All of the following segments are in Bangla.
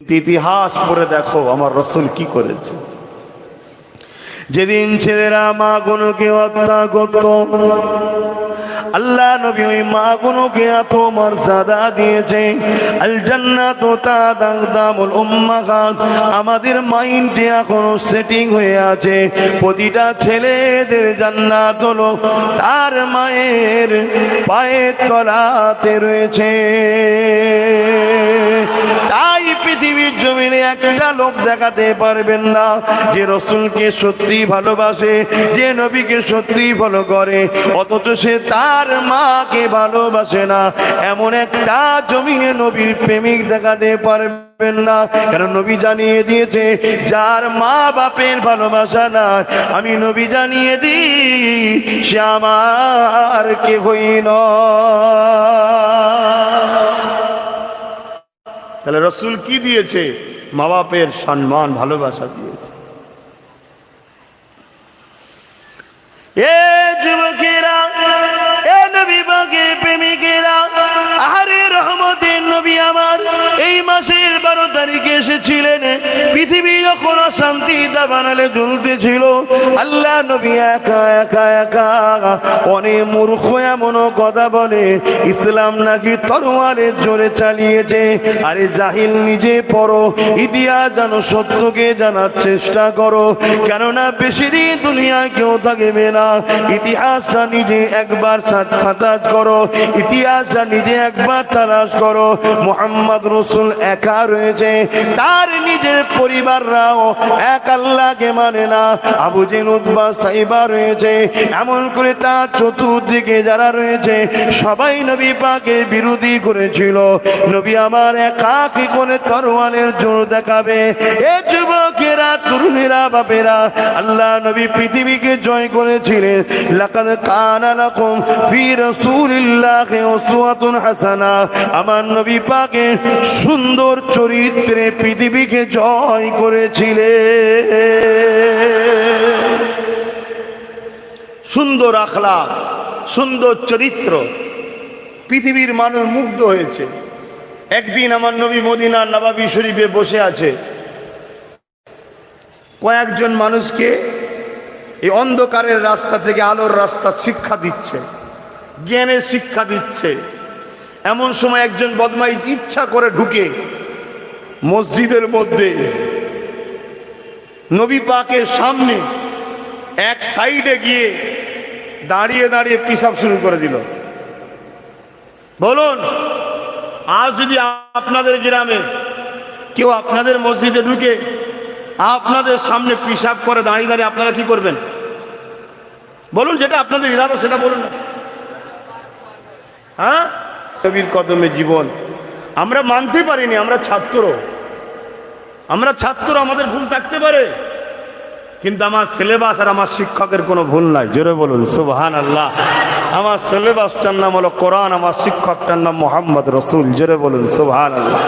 ইতিহাস পড়ে দেখো আমার রসুল কি করেছে। যেদিন ছেলেরা মা গুলোকে হত্যা করত, আল্লাহ নবী ওই মা গুলোকে এত মর্যাদা দিয়েছে। আল জান্নাতু তাদামুল উম্মাহাত, আমাদের মাইন্ডে এখনো সেটিং হয়ে আছে প্রতিটা ছেলেদের জান্নাত হলো তার মায়ের পায়ের তলাতে রয়েছে। তাই পৃথিবীর জমিনে একটা লোক দেখাতে পারবেন না যে রসুলকে সত্যি ভালোবাসে, যে নবীকে সত্যি ফলো করে, অথচ সে তার মাকে ভালোবাসে না। এমন একটা জমিনে নবীর প্রেমিক দেখাতে পারবেন না, কারণ নবী জানিয়ে দিয়েছে যার মা বাপের ভালোবাসা না, আমি নবী জানিয়ে দিই সে আমার কেহই নয়। তাহলে রসুল কি দিয়েছে? মা বাপের সম্মান ভালোবাসা দিয়েছে। এ যুবকেরা, এ নবী পাকের প্রেমিকেরা, আহারে রহমতের নবী আমার এই মাসের 12 তারিখে এসেছিলেন। পৃথিবী যখন অশান্তি দাবানালে জ্বলতেছিল, আল্লাহ নবী একা একা একা অনেক মূর্খ এমন কথা বলে ইসলাম নাকি তরোয়ারের জোরে চালিয়েছে। আরে জাহিল, নিজে পড়ো ইতিহাস, জানো, সত্যকে জানার চেষ্টা করো, কেননা বেশি দিন দুনিয়ায় কেউ থাকবে না। ইতিহাসটা নিজে একবার খাতাজ করো, ইতিহাসটা নিজে একবার তালাশ করো। মুহাম্মদ রসুল একা রয়েছে, তার নিজের পরিবাররাও এক আল্লাহকে মানে না। আবু জেহেল, উতবা, সাইবা রয়েছে, এমন করে তার চতুর্দিকে যারা রয়েছে সবাই নবী পাকের বিরোধী করেছিল। নবী আমার একা কি করে তরোয়ারের জোর দেখাবে? এ যুবকেরা, তরুণেরা, বাপেরা, আল্লাহ নবী পৃথিবীকে জয় করেছিলেন। লাকাদ কানা লাকুম ফি রাসূলিল্লাহি উসওয়াতুন হাসানা, আমার নবী পাকের সুন্দর চরিত্রে পৃথিবীকে জয় করেছিলেন। সুন্দর আখলাক, সুন্দর চরিত্র, পৃথিবীর মানুষ মুগ্ধ হয়েছে। একদিন আমার নবী মদিনার নবাবী শরীফে বসে আছে, কয়েকজন মানুষকে এই অন্ধকারের রাস্তা থেকে আলোর রাস্তা শিক্ষা দিচ্ছে, জ্ঞানের শিক্ষা দিচ্ছে। এমন সময় একজন বদমাইশ ইচ্ছা করে ঢুকে মসজিদের মধ্যে নবী পাকের সামনে এক সাইডে গিয়ে দাঁড়িয়ে দাঁড়িয়ে পেশাব শুরু করে দিল। বলুন, আজ যদি আপনাদের গ্রামে কেউ আপনাদের মসজিদে ঢুকে আপনাদের সামনে পেশাব করে দাঁড়িয়ে দাঁড়িয়ে, আপনারা কি করবেন? বলুন, যেটা আপনাদের ইরাদা সেটা বলুন না। হ্যাঁ, নবীর কদমে জীবন আমরা মানতে পারিনি। আমরা ছাত্র, আমাদের ভুল থাকতে পারে, কিন্তু আমার সিলেবাস আর আমার শিক্ষকের কোনো ভুল নাই। জোরে বলুন সুবহানাল্লাহ। আমার সিলেবাসটার নাম হলো কোরআন, আমার শিক্ষকটার নাম মোহাম্মদ রসুল। জোরে বলুন সুবহানাল্লাহ।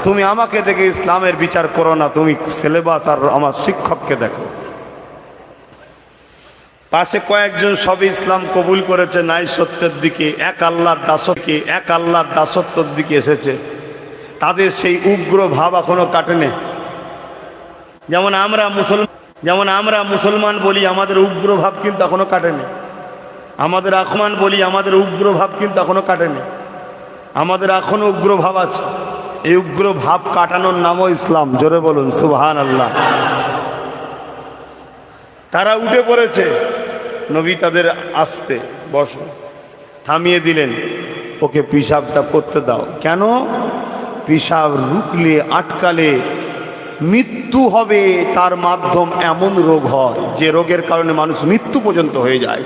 তুমি আমাকে দেখে ইসলামের বিচার করো না, তুমি সিলেবাস আর আমার শিক্ষককে দেখো। পাশে কয়েকজন সব ইসলাম কবুল করেছে, নাই সত্যের দিকে, এক আল্লাহর দাসত্বের দিকে এসেছে। তাদের সেই উগ্র ভাব এখনো কাটেনি। যেমন আমরা মুসলমান বলি, আমাদের উগ্র ভাব কিন্তু এখনো কাটেনি। আমাদের রহমান বলি, আমাদের উগ্র ভাব কিন্তু এখনো কাটেনি। আমাদের এখনো উগ্র ভাব আছে। এই উগ্র ভাব কাটানোর নামও ইসলাম। জোরে বলুন সুবহানাল্লাহ। তারা উঠে পড়েছে, নবী তাদের আসতে বসো থামিয়ে দিলেন, ওকে পেশাবটা করতে দাও। কেন? পেশাব রুকলে, আটকালে মৃত্যু হবে। তার মাধ্যম এমন রোগ হয় যে রোগের কারণে মানুষ মৃত্যু পর্যন্ত হয়ে যায়।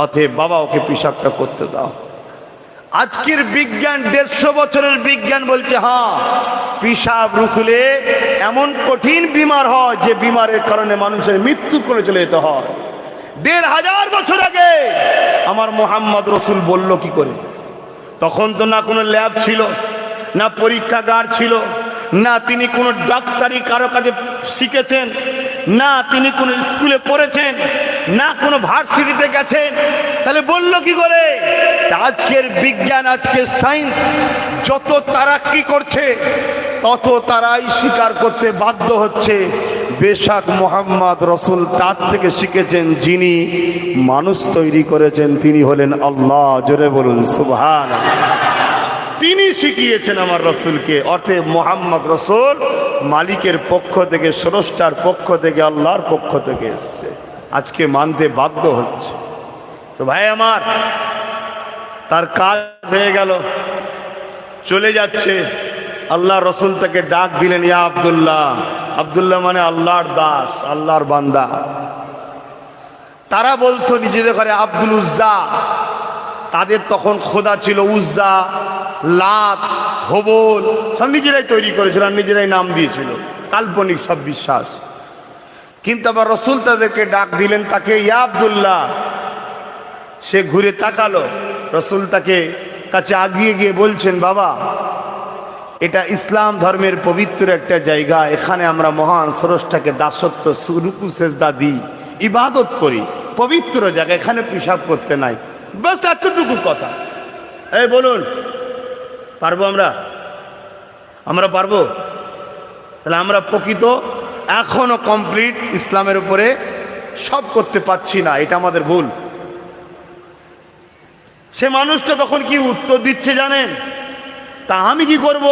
অতএব বাবা, ওকে পেশাবটা করতে দাও। আজকের বিজ্ঞান, 150 বছরের বিজ্ঞান বলছে হ্যাঁ, পেশাব রুখলে এমন কঠিন বিমার হয় যে বিমারের কারণে মানুষের মৃত্যু করে চলে যেতে হয়। 1500 বছর আগে আমার মোহাম্মদ রসুল বলল কি করে? তখন তো না কোনো ল্যাব ছিল, না পরীক্ষাগার ছিল, না তিনি কোনো ডাক্তারি কারো কাছে শিখেছেন, না তিনি কোনো স্কুলে পড়েছেন, না কোনো ভার্সিটিতে গেছেন। তাহলে বললো কি করে? আজকের বিজ্ঞান, আজকের সায়েন্স যত তারাক্কি করছে তত তারাই স্বীকার করতে বাধ্য হচ্ছে বেশক মুহাম্মদ রসুল তার থেকে শিখেছেন যিনি মানুষ তৈরি করেছেন, তিনি হলেন আল্লাহ। জোরে বলুন সুবহানাল্লাহ। তিনি শিখিয়েছেন আমার রসুলকে, অর্থে মুহাম্মদ রসুল মালিকের পক্ষ থেকে, স্রষ্টার পক্ষ থেকে, আল্লাহর পক্ষ থেকে এসছে, আজকে মানতে বাধ্য হচ্ছে। তো ভাই আমার, তার কাজ হয়ে গেল, চলে যাচ্ছে। আল্লাহ রসুল তাকে ডাক দিলেন, ইয়া আব্দুল্লাহ। আব্দুল্লাহ মানে আল্লাহর দাস, আল্লাহর বান্দা। তারা বলতো নিজেদের ঘরে আব্দুল উজ্জা, তাদের তখন খোদা ছিল উজ্জা, লাত, হবল, সব নিজেরাই তৈরি করেছিল, নিজেরাই নাম দিয়েছিল, কাল্পনিক সব বিশ্বাস। কিন্তু আবার রসুল তাদেরকে ডাক দিলেন, তাকে ইয়া আব্দুল্লাহ। সে ঘুরে তাকালো, রসুল তাকে কাছে আগিয়ে গিয়ে বলছেন, বাবা, এটা ইসলাম ধর্মের পবিত্র একটা জায়গা, এখানে আমরা মহান স্রষ্টাকে দাসত্ব, রুকু সেজদা দিই, ইবাদত করি, পবিত্র জায়গা, এখানে পেশাব করতে নাই। বাস এতটুকু কথা। এই বলুন, পারবো আমরা? আমরা পারবো? তাহলে আমরা প্রকৃত এখনো কমপ্লিট ইসলামের উপরে সব করতে পারছি না, এটা আমাদের ভুল। সে মানুষটা তখন কি উত্তর দিচ্ছে জানেন? তা আমি কি করব?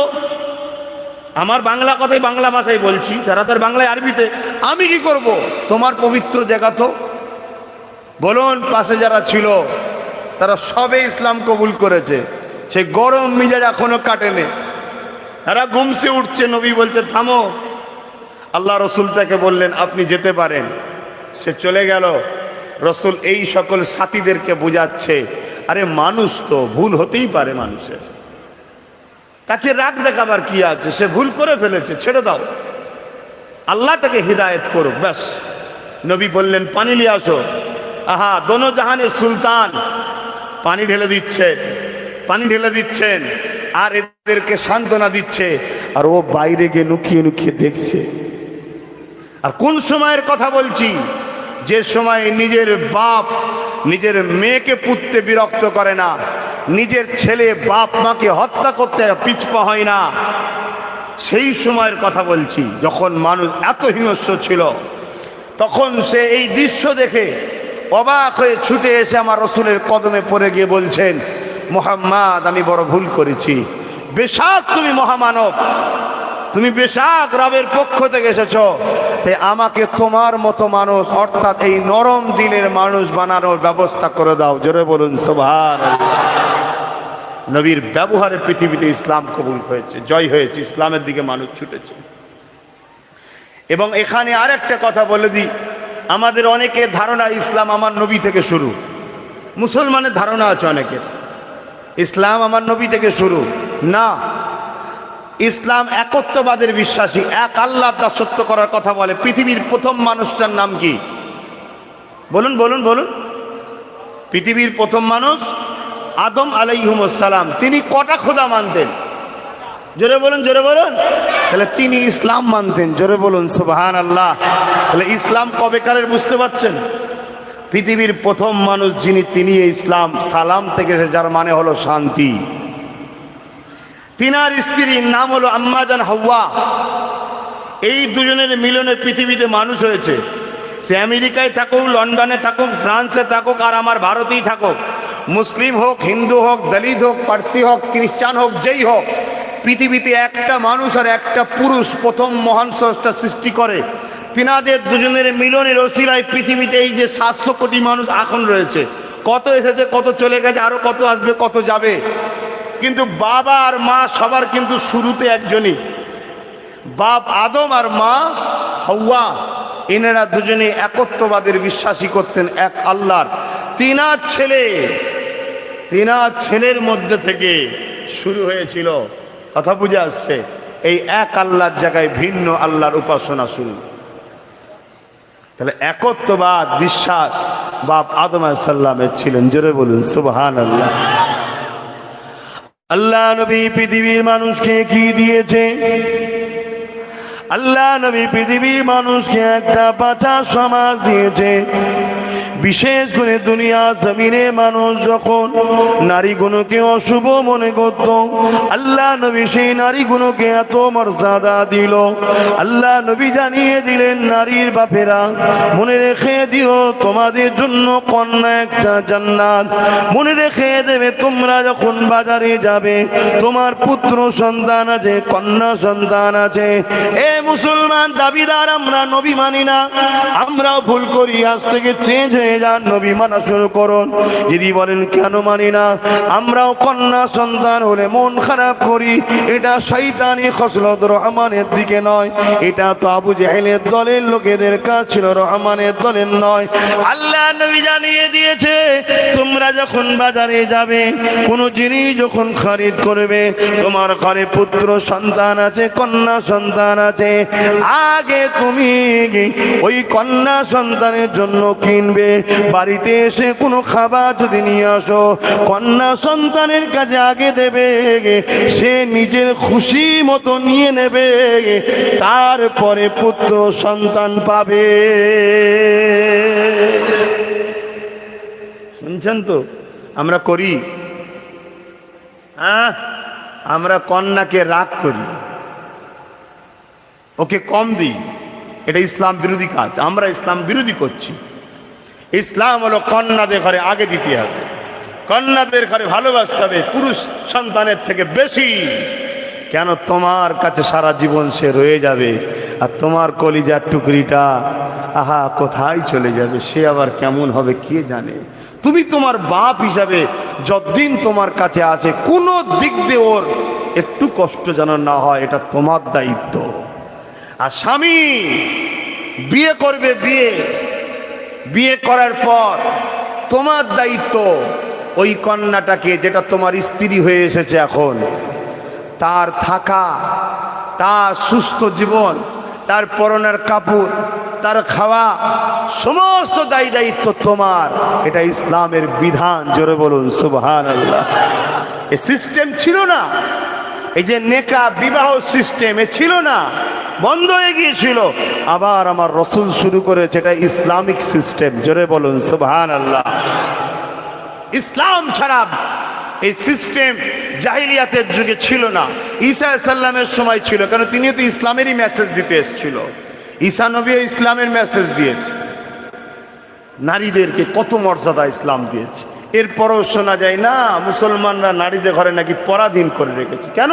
আমার বাংলা কথাই বাংলা ভাষায় বলছি, যারা তার বাংলায় আরবিতে, আমি কি করব? তোমার পবিত্র জায়গা তো। বলুন, পাশে যারা ছিল তারা সবে ইসলাম কবুল করেছে, সে গরম মিজাজ এখনো কাটেনি, তারা ঘুমসে উঠছে। নবী বলছে থামো। আল্লাহ রসুল তাকে বললেন, আপনি যেতে পারেন। সে চলে গেল। রসুল এই সকল সাথীদেরকে বোঝাচ্ছে, আরে মানুষ তো ভুল হতেই পারে মানুষের, তাকে রাগ দেখাবার কি আছে? সে ভুল করে ফেলেছে, ছেড়ে দাও, আল্লাহ তাকে হিদায়ত করুক, ব্যাস। নবী বললেন, পানি নিয়ে আসো। আহা, দোনো জাহানের সুলতান পানি ঢেলে দিচ্ছেন, পানি ঢেলে দিচ্ছেন, আর এদেরকে সান্ত্বনা দিচ্ছে, আর ও বাইরে গিয়ে লুকিয়ে লুকিয়ে দেখছে। আর কোন সময়ের কথা বলছি? যে সময় নিজের বাপ নিজের মেয়েকে পুততে বিরক্ত করে না, নিজের ছেলে বাপ মাকে হত্যা করতে পিছপা হয় না, সেই সময়ের কথা বলছি, যখন মানুষ এত হিংস্র ছিল। তখন সে এই দৃশ্য দেখে অবাক হয়ে ছুটে এসে আমার রসুলের কদমে পড়ে গিয়ে বলছেন, মুহাম্মদ, আমি বড় ভুল করেছি। বেশক তুমি মহামানব, তুমি বেশক রবের পক্ষ থেকে এসেছো, তাই আমাকে তোমার মতো মানুষ, অর্থাৎ এই নরম দিলের মানুষ বানানোর ব্যবস্থা করে দাও। জোরে বলুন সুবহানাল্লাহ। নবীর ব্যবহারে পৃথিবীতে ইসলাম কবুল হয়েছে, জয় হয়েছে, ইসলামের দিকে মানুষ ছুটেছে। এবং এখানে আরেকটা কথা বলে দিই, আমাদের অনেকের ধারণা ইসলাম আমার নবী থেকে শুরু। মুসলমানের ধারণা আছে অনেকের, ইসলাম আমার নবী থেকে শুরু। না, ইসলাম একত্ববাদের বিশ্বাসী, এক আল্লাহ দাসত্ব করার কথা বলে। পৃথিবীর প্রথম মানুষটার নাম কি? বলুন বলুন বলুন। পৃথিবীর প্রথম মানুষ আদম আলাইহিস সালাম। তিনি কটা খোদা মানতেন? জোরে বলুন, জোরে বলুন। তাহলে তিনি ইসলাম মানতেন। জোরে বলুন সুবহানাল্লাহ। তাহলে ইসলাম কবেকারের বুঝতে পারছেন? পৃথিবীর প্রথম মানুষ যিনি, তিনি ইসলাম। সালাম থেকে, যার মানে হলো শান্তি। তিনার স্ত্রীর নাম হলো আম্মা জান হাওয়া। এই দুজনের মিলনে পৃথিবীতে মানুষ হয়েছে। সে আমেরিকায় থাকুক, লন্ডনে থাকুক, ফ্রান্সে থাকুক, আর আমার ভারতেই থাকুক, মুসলিম হোক, হিন্দু হোক, দলিত হোক, পার্সি হোক, খ্রিস্টান হোক, যেই হোক, পৃথিবীতে একটা মানুষ আর একটা পুরুষ প্রথম মহান স্রষ্টা সৃষ্টি করে। তিনাদের দুজনের মিলনের ওসিলায় পৃথিবীতে এই যে 700 কোটি মানুষ এখন রয়েছে, কত এসেছে, কত চলে গেছে, আরো কত আসবে, কত যাবে, কিন্তু বাবা আর মা সবার কিন্তু শুরুতে একজনই, বাপ আদম আর মা হাওয়া। এনারা দুজনে একত্ববাদের বিশ্বাসী করতেন, এক আল্লাহর। তিনার ছেলের মধ্যে থেকে শুরু হয়েছিল। কথা বুঝে আসছে? এই এক আল্লাহর জায়গায় ভিন্ন আল্লাহর উপাসনা শুরু। তাহলে একত্ববাদ বিশ্বাস বাপ আদম আলাইহিস সালামের ছিলেন। জোরে বলুন সুবহানাল্লাহ। আল্লাহ নবী পৃথিবীর মানুষকে কি দিয়েছে? আল্লাহ নবী পৃথিবীর মানুষকে একটা বাঁচা সমাজ দিয়েছে। বিশেষ করে দুনিয়া জমিনে মানুষ যখন নারীগুলোকে অশুভ মনে করত, আল্লাহ নবী সেই নারীগুলোকে এত মর্যাদা দিল। আল্লাহ নবী জানিয়ে দিলেন, নারীর বাপেরা মনে রেখে দিও, তোমাদের জন্য কন্যা একটা জান্নাত। মনে রেখে দেবে, তোমরা যখন বাজারে যাবে, তোমার পুত্র সন্তান আছে, কন্যা সন্তান আছে। এ মুসলমান দাবিদার আমরা নবী মানি না, আমরাও ভুল করি, আজ থেকে চেঞ্জ হয়ে যান, নবী মানা শুরু করুন। যদি বলেন কেন মানি না, আমরাও কন্যা সন্তান হলে মন খারাপ করি, এটা শয়তানি খসলত, রহমানের দিকে নয়। এটা তো আবু জাহেলের দলের লোকেদের কাজ ছিল, রহমানের দলের নয়। আল্লাহ নবী জানিয়ে দিয়েছে, তোমরা যখন বাজারে যাবে, কোন জিনিস যখন খরিদ করবে, তোমার ঘরে পুত্র সন্তান আছে, কন্যা সন্তান আছে, আগে তুমি ওই কন্যা সন্তানের জন্য কিনবে। বাড়িতে এসে কোনো খাবার যদি নিয়ে আসো, কন্যা সন্তানের কাছে আগে দেবে, সে নিজের খুশি মতো নিয়ে নেবে, তারপরে পুত্র সন্তান পাবে। শুনছেন তো? আমরা করি, আমরা কন্যাকে রাগ করি, ওকে কম দিই, এটা ইসলাম বিরোধী কাজ। আমরা ইসলাম বিরোধী করছি। ইসলাম হলো কন্যাদের ঘরে আগে দিতে হবে, কন্যাদের ঘরে ভালোবাসতে হবে পুরুষ সন্তানের থেকে বেশি। কেন? তোমার কাছে সারা জীবন সে রয়ে যাবে, আর তোমার কলিজার টুকরিটা আহা কোথায় চলে যাবে, সে আবার কেমন হবে কে জানে। তুমি তোমার বাপ হিসাবে যতদিন তোমার কাছে আছে, কোনো দিক দিয়ে ওর একটু কষ্ট যেন না হয়, এটা তোমার দায়িত্ব। আর স্বামী বিয়ে করবে, বিয়ে করার পর তোমার দায়িত্ব ওই কন্যাটাকে, যেটা তোমার স্ত্রী হয়ে এসেছে এখন, তার থাকা, তার সুস্থ জীবন, তার পরনের কাপড়, তার খাওয়া, সমস্ত দায়িত্ব তোমার। এটা ইসলামের বিধান। জোরে বলুন সুবহানাল্লাহ। এই সিস্টেম ছিল না, এই যে নেকা বিবাহ সিস্টেম এ ছিল না, বন্ধ হয়ে গিয়েছিল। আবার আমার রসুল শুরু করেছে, এটা ইসলামিক সিস্টেম। জোরে বলুন সুবহানাল্লাহ। ইসলাম ছাড়া এই সিস্টেম জাহিলিয়াতের যুগে ছিল না, ঈসা আলাইহিস সালামের সময় ছিল। কারণ তিনি তো ইসলামেরই মেসেজ দিতে এসেছিল। ঈসা নবী ইসলামের মেসেজ দিয়েছে, নারীদেরকে কত মর্যাদা ইসলাম দিয়েছে। এরপরও শোনা যায় না মুসলমানরা নারীদের ঘরে নাকি পরাধীন করে রেখেছে। কেন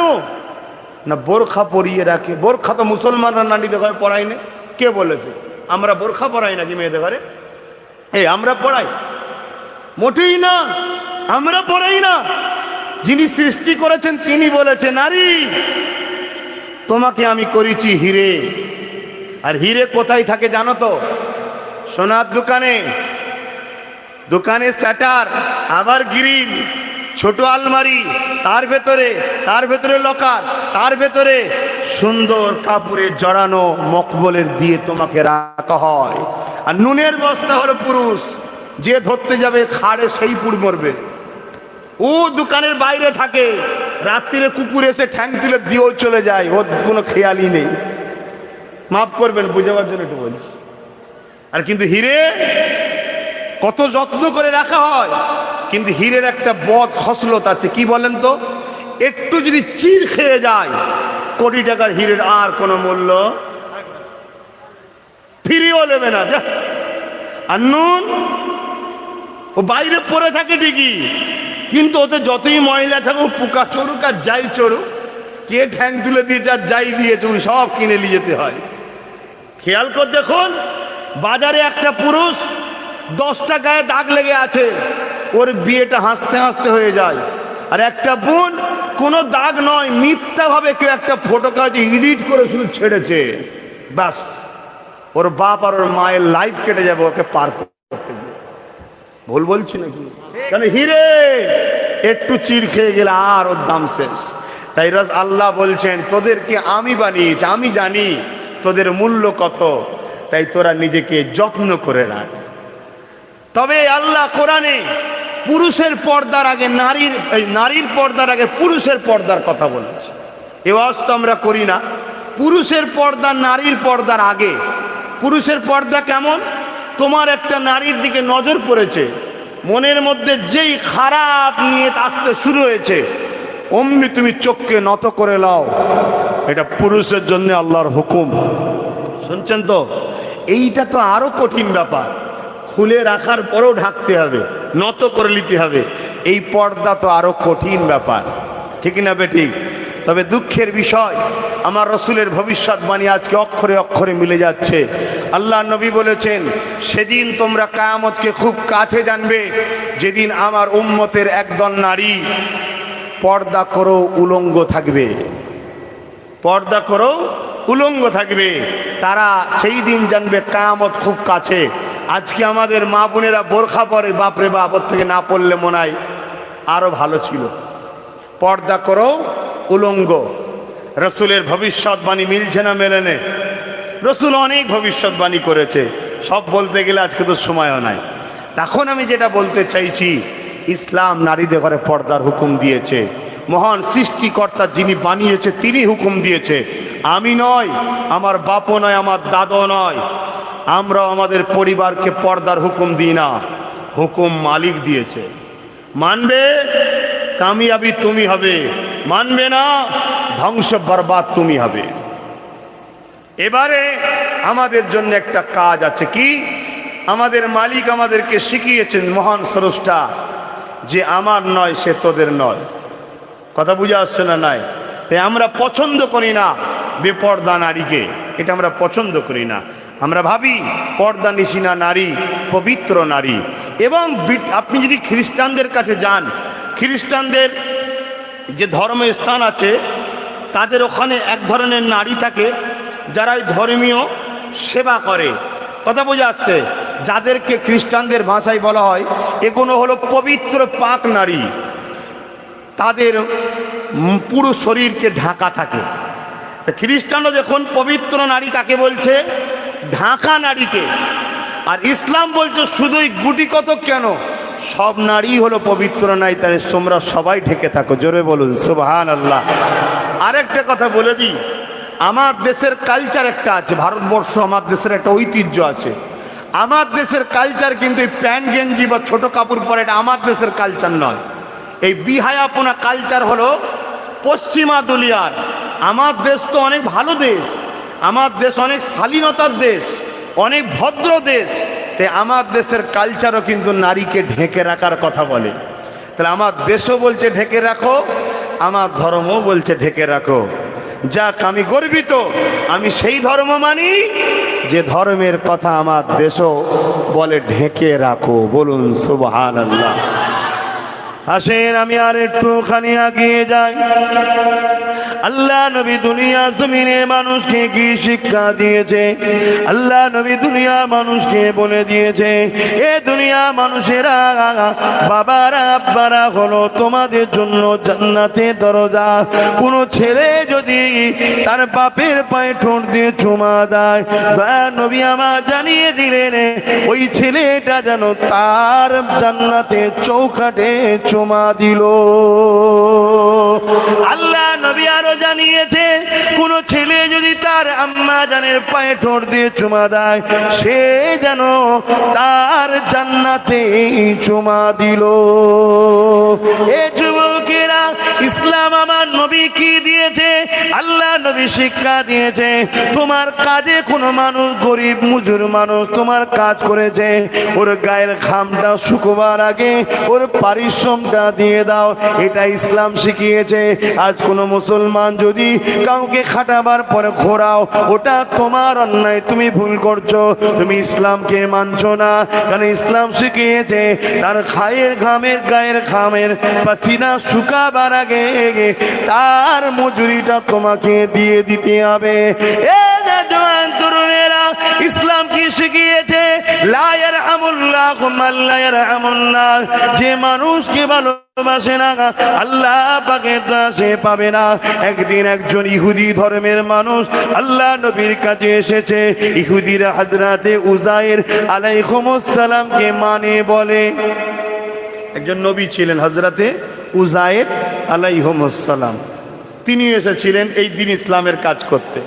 না? বোরখা পরিয়ে রাখে। বোরখা তো মুসলমানরা নারীদের ঘরে পরায় না। কে বলেছে? আমরা বোরখা পরাই নাকি মেয়েদের ঘরে? আমরা পড়াই? মোটেই না, আমরা পড়াই না। যিনি সৃষ্টি করেছেন তিনি বলেছে, নারী তোমাকে আমি করেছি হিরে। আর হিরে কোথায় থাকে জানো তো? সোনার দোকানে, দোকানে শাটার, আবার গ্রিল, ছোট আলমারি, তার ভেতরে লকার, তার ভেতরে সুন্দর কাপড়ে জড়ানো মকবলের দিয়ে তোমাকে রাখা হয়। আর নুনের বস্তা হলো পুরুষ, যে ধরতে যাবে খাড়ে সেই পুর মরবে। ও দোকানের বাইরে থাকে, রাত্রিরে কুকুর এসে ঠ্যাং তুলে দিয়েও চলে যায়, ওর কোনো খেয়ালই নেই। মাফ করবেন, বুঝাবার জন্য একটু বলছি। আর কিন্তু হিরে কত যত্ন করে রাখা হয়। কিন্তু হীরের একটা বদ খসলত আছে, কি বলেন তো? একটু যদি চির খেয়ে যায়, কোটি টাকার হীরের আর কোনো মূল্য ফিরিয়েও নেবে না। আর নুন ও বাইরে পড়ে থাকে ঠিকই, কিন্তু ওতে যতই ময়লা থাকুক, পোকা চড়ুক আর যাই চড়ুক, কে ঠ্যাং তুলে দিয়েছে আর যাই দিয়ে তুমি সব কিনে নিয়ে যেতে হয়। খেয়াল করে দেখুন, বাজারে একটা পুরুষ 10টা গায়ে দাগ লেগে আছে, ওর বিয়েটা হাসতে হাসতে হয়ে যায়। আর একটা বোন কোনো দাগ নয়, মিথ্যা ভাবে কেউ একটা ফটো কাজে এডিট করে শুধু ছেড়েছে, ব্যাস ওর বাপ আর ওর মায়ের লাইফ কেটে যাবে ওকে পার করতে গিয়ে। ভুল বলছি নাকি? কেন? হিরে একটু চির খেয়ে গেলে আর ওর দাম শেষ। তাই আল্লাহ বলছেন, তোদেরকে আমি বানিয়েছি, আমি জানি তোদের মূল্য কত, তাই তোরা নিজেকে যত্ন করে রাখ। তবে আল্লাহ কোরআনে পুরুষের পর্দার আগে নারীর পর্দার আগে পুরুষের পর্দার কথা বলেছে। এ ওয়াজ তো আমরা করি না। পুরুষের পর্দা নারীর পর্দার আগে। পুরুষের পর্দা কেমন? তোমার একটা নারীর দিকে নজর পড়েছে, মনের মধ্যে যেই খারাপ নিয়ে আসতে শুরু হয়েছে, অমনি তুমি চোখকে নত করে লাও। এটা পুরুষের জন্য আল্লাহর হুকুম। শুনছেন তো? এইটা তো আরো কঠিন ব্যাপার। খুলে রাখার পরেও ঢাকতে হবে, নত করে নিতে হবে। এই পর্দা তো আরো কঠিন ব্যাপার, ঠিক না বেঠিক? তবে দুঃখের বিষয়, আমার রসুলের ভবিষ্যৎবাণী আজকে অক্ষরে অক্ষরে মিলে যাচ্ছে। আল্লাহ নবী বলেছেন, সেদিন তোমরা কিয়ামতকে খুব কাছে জানবে, যেদিন আমার উম্মতের একদল নারী পর্দা করো উলঙ্গ থাকবে। পর্দা করো উলঙ্গ থাকবে। তারা সেই দিন জানবে কিয়ামত খুব কাছে। আজকে আমাদের মা বোনেরা বোরখা পরে, বাপরে বাপ, ওর থেকে না পড়লে মনে হয় আরো ভালো ছিল। পর্দা করো উলঙ্গ। রসুলের ভবিষ্যৎবাণী মিলছে না মেলেনে? রসুল অনেক ভবিষ্যৎবাণী করেছে, সব বলতে গেলে আজকে তো সময়ও নাই। এখন আমি যেটা বলতে চাইছি, ইসলাম নারীদের ঘরে পর্দার হুকুম দিয়েছে। মহান সৃষ্টিকর্তা যিনি বানিয়েছে তিনি হুকুম দিয়েছে, আমি নয়, আমার বাপও নয়, আমার দাদও নয়। আমরাও আমাদের পরিবারকে পর্দার হুকুম দিই না, হুকুম মালিক দিয়েছে। মানবে কামিয়াবি তুমি হবে, মানবে না ধ্বংস বরবাদ তুমি হবে। এবারে আমাদের জন্য একটা কাজ আছে। কি? আমাদের মালিক আমাদেরকে শিখিয়েছেন, মহান স্রষ্টা, যে আমার নয় সে তোদের নয়। কথা বুঝে আসছে না? নাই। তাই আমরা পছন্দ করি না বেপর্দা নারীকে, এটা আমরা পছন্দ করি না। আমরা ভাবি পর্দা নিশিনা নারী পবিত্র নারী। এবং আপনি যদি খ্রিস্টানদের কাছে যান, খ্রিস্টানদের যে ধর্মের স্থান আছে, তাদের ওখানে এক ধরনের নারী থাকে যারা ধর্মীয় সেবা করে। কথা বোঝা আসছে? যাদেরকে খ্রিস্টানদের ভাষায় বলা হয় এগুলো হলো পবিত্র পাক নারী। তাদের পুরো শরীরকে ঢাকা থাকে। খ্রিস্টানরা দেখুন পবিত্র নারী কাকে বলছে? ঢাকা নারীকে। আর ইসলাম বলছে শুধুই গুটি কতক কেন, সব নারী হলো পবিত্র নাই, তাহলে তোমরা সবাই ঢেকে থাকো। জোরে বলুন সুবহানাল্লাহ। আরেকটা কথা বলে দিই, আমার দেশের কালচার একটা আছে, ভারতবর্ষ আমার দেশের একটা ঐতিহ্য আছে। আমার দেশের কালচার কিন্তু এই প্যান্ট গেঞ্জি বা ছোট কাপড় পরে, এটা আমার দেশের কালচার নয়। এই বিহায়াপনা কালচার হলো পশ্চিমা দুনিয়ার। আমার দেশ তো অনেক ভালো দেশ, আমার দেশ অনেক শালীনতার দেশ, অনেক ভদ্র দেশ। তাই আমার দেশের কালচারও কিন্তু নারীকে ঢেকে রাখার কথা বলে। তাহলে আমার দেশও বলছে ঢেকে রাখো, আমার ধর্মও বলছে ঢেকে রাখো। যাক, আমি গর্বিত, আমি সেই ধর্ম মানি যে ধর্মের কথা আমার দেশও বলে ঢেকে রাখো। বলুন সুবহানাল্লাহ। আসেন আমি আর একটুখানি এগিয়ে যাই। আল্লাহ নবী দুনিয়া জমিনে মানুষকে কি শিক্ষা দিয়েছে? আল্লাহ নবী দুনিয়া মানুষকে বলে দিয়েছে, এ দুনিয়া মানুষেরা, বাবারা আব্বারা হলো তোমাদের জন্য জান্নাতের দরজা। কোন ছেলে যদি তার বাপের পায়ে ঠোঁট দিয়ে চুমা দেয়, দয়ার নবী আমার জানিয়ে দিলেন ওই ছেলেটা যেন তার জান্নাতের চৌকাঠে চুমা দিল। আল্লাহ নবী আরো জানিয়েছে, কোন ছেলে যদি তার আম্মা জানের পায়ে ঠোঁট দিয়ে চুমা দেয়, সে যেন তার জান্নাতে চুমা দিল। এ যুবকেরা, ইসলাম আমার নবী কি দিয়েছে? আল্লাহ নবী শিক্ষা দিয়েছে, তোমার কাজে কোনো মানুষ, গরিব মজুর মানুষ তোমার কাজ করেছে, ওর গায়ের ঘামটা শুকোবার আগে ওর পারিশ্রমটা দিয়ে দাও। এটা ইসলাম শিখিয়েছে। আজ কোনো মুসলমান যদি কাউকে খাটাবার পরে ঘোরাও, ওটা তোমার অন্যায়, তুমি ভুল করছো, তুমি ইসলামকে মানছো না। কারণ ইসলাম শিখিয়েছে তার গায়ের ঘামের পাসিনা শুকাবার আগে তার মজুরিটা তোমাকে দিয়ে দিতে হবে। জওয়ান তরুণেরা, ইসলাম কি শিখিয়েছে? লা ইয়ারহামুল্লাহু মান লা ইয়ারহামুন নাস। যে মানুষকে ভালোবাসে না আল্লাহ পাকের সে পাবে না। একদিন একজন ইহুদি ধর্মের মানুষ আল্লাহ নবীর কাছে এসেছে। ইহুদিরা হযরতে উযায়ের আলাইহিস সালামকে মানে বলে। একজন নবী ছিলেন হযরতে উযায়ের আলাইহিস সালাম, তিনি এসেছিলেন এই দিন ইসলামের কাজ করতে।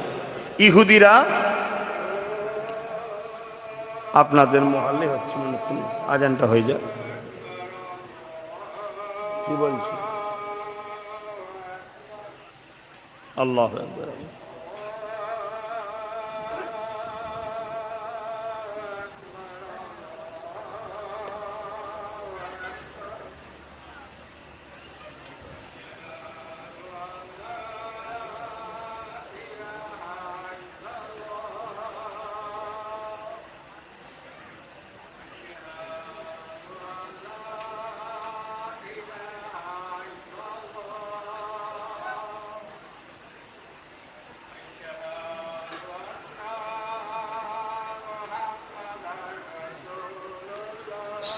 ইহুদিরা আপনাদের মহল্লে হচ্ছে মনে হচ্ছে না? আজানটা হয়ে যাক, কি বলছি? আল্লাহু আকবার।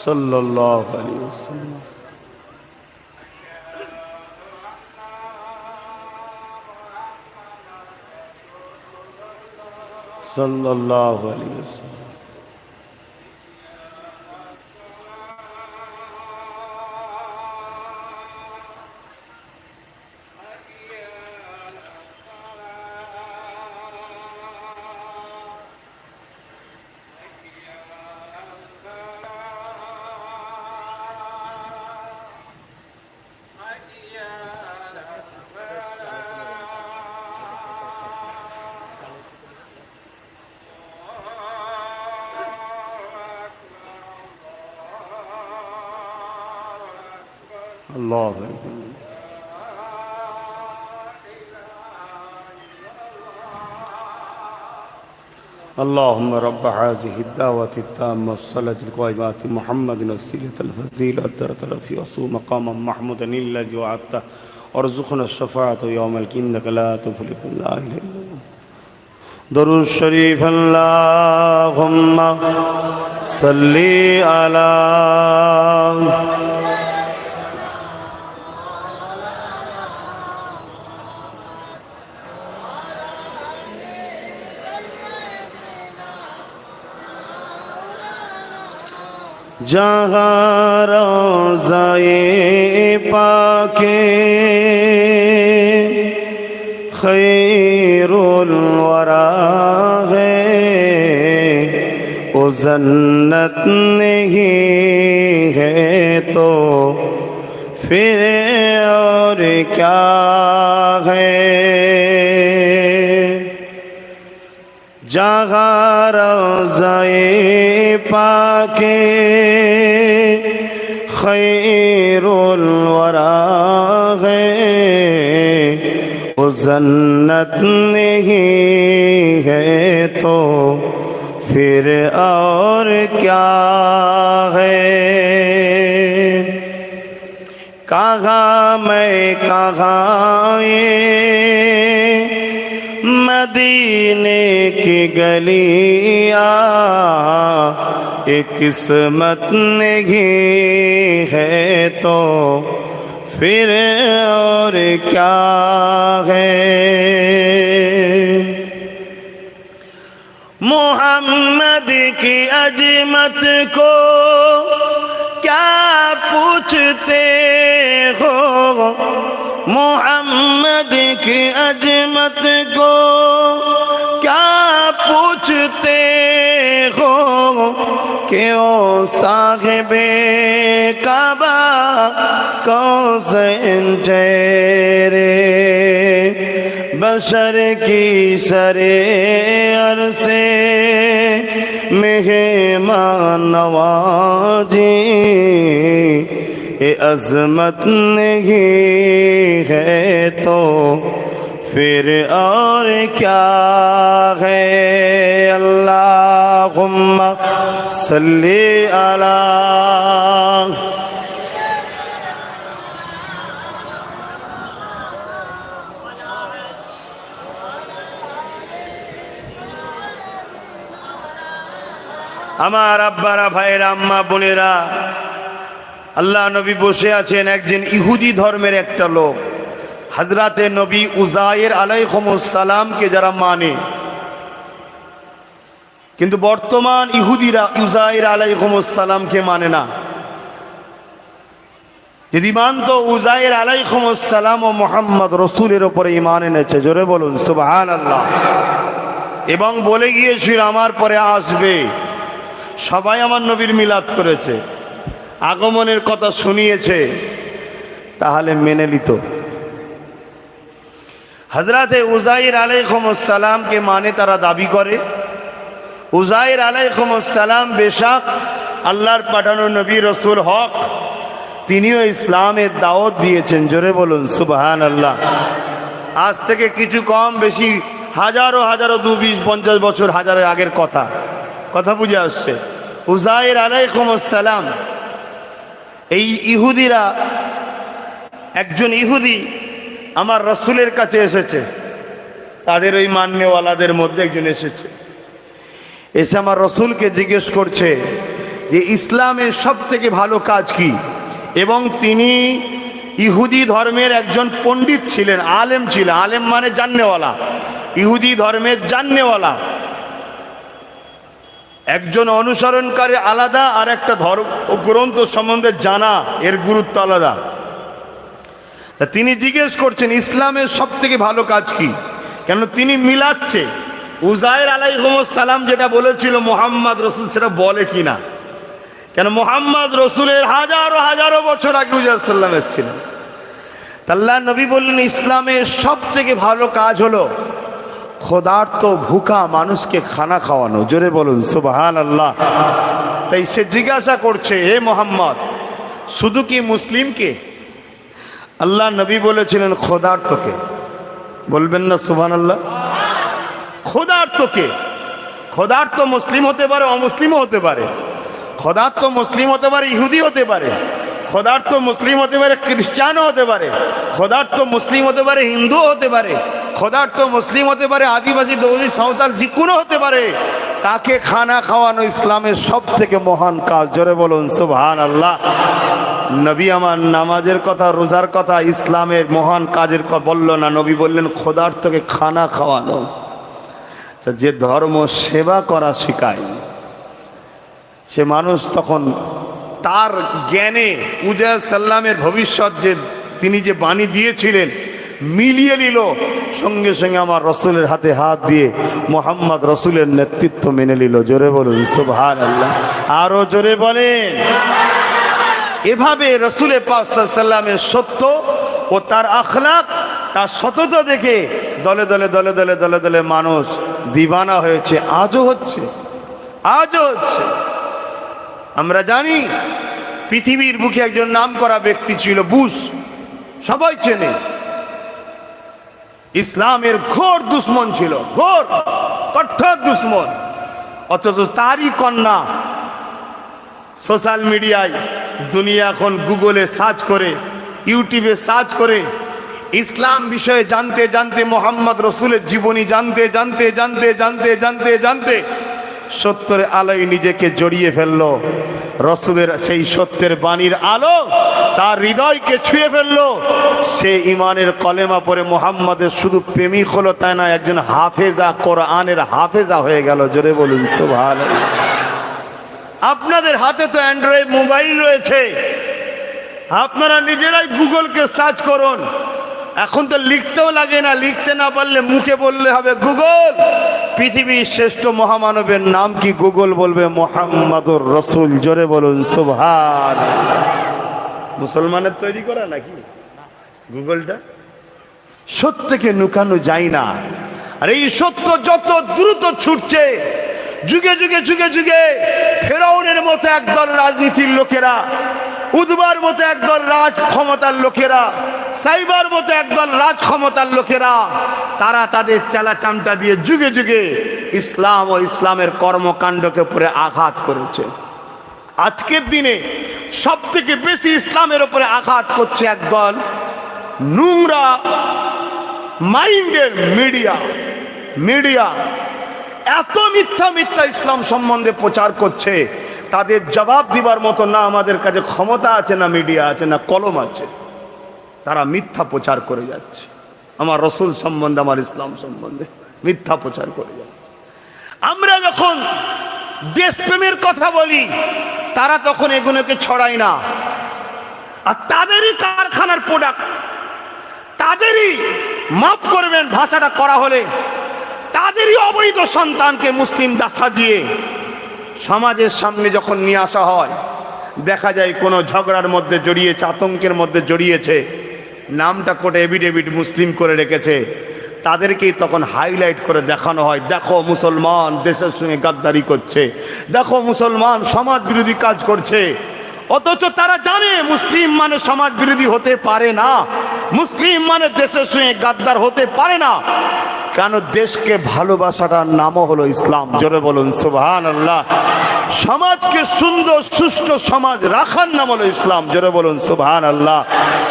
सल्लल्लाहु अलैहि वसल्लम। सल्लल्लाहु अलैहि वसल्लम। الله اللهم رب هذه الدعوة التامة والصلاة القائمة محمد وسيلة الفضيلة الدرجة الرفيعة وصوم مقاما محمودا الذي وعدته وارزقنا الشفاعة يوم القيامة إنك لا تفلح لا إله إلا الله. درود الشريف اللهم صل على जहाँ रोज़ाए पाके खैरुल वरा है, वो जन्नत नहीं है तो फिर और क्या है। जहाँ रोज़ाए पाके खैरुल वरा है, वो जन्नत नहीं है तो फिर और क्या है। कहाँ मैं कहाँ ये मदीने की गलियाँ, एक किस्मत नहीं है तो फिर और क्या है। मोहम्मद की अजमत को क्या पूछते हो, मोहम्मद की अजमत को क्या पूछते हो, क्यों साहिबे काबा कौसैन ठहरे। बशर की सरे अरसे मेहमान नवाजी, ये अज़मत नहीं है तो फिर और क्या है। अल्लाहुम्मा सल्ली अला আমার আব্বারা ভাইয়েরা আম্মা বোনেরা, আল্লাহ নবী বসে আছেন। একজন ইহুদি ধর্মের একটা লোক হযরতে নবী উযায়ের আলাইহিস সালামকে যারা মানে, কিন্তু বর্তমান ইহুদিরা উযায়ের আলাইহিস সালামকে মানে না। যদি মানতো উযায়ের আলাইহিস সালাম ও মুহাম্মদ রাসূলের উপরে ঈমান এনেছে, জোরে বলুন সুবহানাল্লাহ। এবং বলে গিয়েছিল আমার পরে আসবে সবাই আমার নবীর মিলাদ করেছে, আগমনের কথা শুনিয়েছে, তাহলে মেনে নিত। হযরতে উযাইর আলাইহিস সালামকে মানে তারা দাবি করে। উযাইর আলাইহিস সালাম বেশক আল্লাহর পাঠানো নবী রাসূল হক, তিনিও ইসলামের দাওয়াত দিয়েছেন। জোরে বলুন সুবহানাল্লাহ। আজ থেকে কিছু কম বেশি হাজারো হাজারো 2-20-50 বছর হাজারের আগের কথা বুঝে আসছে। উযাইর আলাইহিস সালাম, এই ইহুদিরা, একজন ইহুদি আমার রসুলের কাছে এসেছে, তাদের ওই মান্যওয়ালাদের মধ্যে একজন এসেছে, এসে আমার রসুলকে জিজ্ঞেস করছে যে ইসলামের সব থেকে ভালো কাজ কি। এবং তিনি ইহুদি ধর্মের একজন পণ্ডিত ছিলেন, আলেম ছিলেন। আলেম মানে জাননেওয়ালা, ইহুদি ধর্মের জাননেওয়ালা। একজন অনুসরণকারী আলাদা, আর একটা ধর্ম গ্রন্থ সম্বন্ধে জানা, এর গুরুত্ব আলাদা। তিনি জিজ্ঞেস করছেন ইসলামের সব থেকে ভালো কাজ কি, কেন তিনি মিলাচ্ছে উযাইর আলাইহিস সালাম যেটা বলেছিল মুহাম্মদ রসুল সেটা বলে কিনা। কেন মুহাম্মদ রসুলের হাজারো হাজারো বছর আগে উযাইর সাল্লাম এসেছিলেন। আল্লাহ নবী বললেন ইসলামের সব থেকে ভালো কাজ হলো ক্ষুধার্ত ভুখা মানুষকে খানা খাওয়ানো। জোরে বলুন সুবহানাল্লাহ। তাই সে জিজ্ঞাসা করছে, হে মুহাম্মদ, শুধু কি মুসলিমকে? আল্লাহ নবী বলেছিলেন ক্ষুধার্তকে। বলবেন না সুবহানাল্লাহ? ক্ষুধার্তকে। ক্ষুধার্ত মুসলিম হতে পারে, অমুসলিমও হতে পারে। ক্ষুধার্ত মুসলিম হতে পারে, ইহুদি হতে পারে। ক্ষুধার্ত মুসলিম হতে পারে, খ্রিস্টানও হতে পারে। ক্ষুধার্ত মুসলিম হতে পারে, হিন্দু হতে পারে। ক্ষুধার্ত মুসলিম হতে পারে, আদিবাসী, দৌড়ি, সাঁওতাল, যে কোনো হতে পারে। তাকে খানা খাওয়ানো ইসলামের সব থেকে মহান কাজ। জোরে বলুন সুবহানাল্লাহ। নবী আমার নামাজের কথা, রোজার কথা, ইসলামের মহান কাজের কথা বলল না। নবী বললেন ক্ষুধার্তকে খানা খাওয়ানো। যে ধর্ম সেবা করা শেখায়, সে মানুষ তখন তার জ্ঞানে উযাইর সাল্লামের ভবিষ্যৎ যে তিনি যে বাণী দিয়েছিলেন মিলিয়ে নিল। সঙ্গে সঙ্গে আমার রসুলের হাতে হাত দিয়ে মুহাম্মদ রসুলের নেতৃত্ব মেনে নিল। জোরে বলুন সুবহানাল্লাহ। আরো জোরে বলেন। এভাবে রসুল পাক সাল্লাল্লাহু আলাইহি ওয়াসাল্লামের সত্য ও তার আখলাক, তার সততা দেখে দলে দলে দলে দলে দলে দলে মানুষ দিবানা হয়েছে। আজও হচ্ছে, আজও হচ্ছে। আমরা জানি পৃথিবীর বুকে একজন নামকরা ব্যক্তি ছিল, বুশ, সবাই চেনে। ইসলামের ঘোর দুশ্মন ছিল, ঘোর কঠোর দুশ্মন। অথচ তারই কন্যা সোশ্যাল মিডিয়ায়, দুনিয়া এখন গুগলে সার্চ করে, ইউটিউবে সার্চ করে ইসলাম বিষয়ে জানতে জানতে, মোহাম্মদ রসুলের জীবনী জানতে জানতে জানতে জানতে জানতে জানতে সত্যের আলোয় নিজেকে জড়িয়ে ফেললো। রসুলের সেই সত্যের বাণীর আলো তার হৃদয়কে ছুঁয়ে ফেললো। সে ইমানের কলেমা পড়ে মোহাম্মদের শুধু প্রেমিক হলো তাই না, একজন হাফেজা, কোরআনের হাফেজা হয়ে গেল। জোরে বলুন সুবহানাল্লাহ। আপনাদের হাতে তো অ্যান্ড্রয়েড মোবাইল রয়েছে, আপনারা নিজেরাই গুগলকে সার্চ করুন। এখন তো লিখতেও লাগে না, লিখতে না পারলে মুখে বললে হবে গুগল, পৃথিবীর শ্রেষ্ঠ মহামানবের নাম কি? গুগল বলবে মুহাম্মাদুর রাসূল। জোরে বলুন সুবহানাল্লাহ। মুসলমানের তৈরি করা নাকি গুগলটা? সত্যকে লুকানো যায় না। আর এই সত্য যত দ্রুত ছুটছে, যুগে যুগে যুগে যুগে ফেরাউনের মতো একদল রাজনীতির লোকেরা, উদ্বার মতো একদল রাজ ক্ষমতার লোকেরা, সাইবার মতো একদল রাজ ক্ষমতার লোকেরা, তারা তাদের চালা চামটা দিয়ে যুগে যুগে ইসলাম ও ইসলামের কর্মকাণ্ডকে উপরে আঘাত করেছে। আজকের দিনে সব থেকে বেশি ইসলামের উপরে আঘাত করছে একদল নোংরা মাইন্ডের মিডিয়া। এত মিথ্যা মিথ্যা ইসলাম সম্বন্ধে প্রচার করছে, তাদের জবাব দিবার মতো না আমাদের কাছে ক্ষমতা আছে, না মিডিয়া আছে, না কলম আছে। তারা মিথ্যা প্রচার করে যাচ্ছে, আমার রসুল সম্বন্ধে, আমার ইসলাম সম্বন্ধে মিথ্যা প্রচার করে যাচ্ছে। আমরা যখন দেশপ্রেমের কথা বলি, তারা তখন এগুলোকে ছড়ায় না। আর তাদেরই কারখানার প্রোডাক্ট, তাদেরই, মাফ করবেন ভাষাটা করা হলে, তাদেরই অবৈধ সন্তানকে মুসলিম সাজিয়ে সমাজের সামনে যখন নিয়ে আসা হয়, দেখা যায় কোনো ঝগড়ার মধ্যে জড়িয়েছে, আতঙ্কের মধ্যে জড়িয়েছে, নামটা কোর্টে এফিডেভিট মুসলিম করে রেখেছে, তাদেরকেই তখন হাইলাইট করে দেখানো হয়, দেখো মুসলমান দেশের সঙ্গে গাদ্দারি করছে, দেখো মুসলমান সমাজ বিরোধী কাজ করছে। অথচ তারা জানে মুসলিম মানে সমাজ বিরোধী হতে পারে না, মুসলিম মানে দেশের সঙ্গে গাদ্দার হতে পারে না। কেন? দেশকে ভালোবাসাটার নামও হলো ইসলাম। জোরে বলুন সুবহানাল্লাহ। সমাজকে সুন্দর সুষ্ঠু সমাজ রাখার নাম হলো ইসলাম। জোরে বলুন সুবহানাল্লাহ।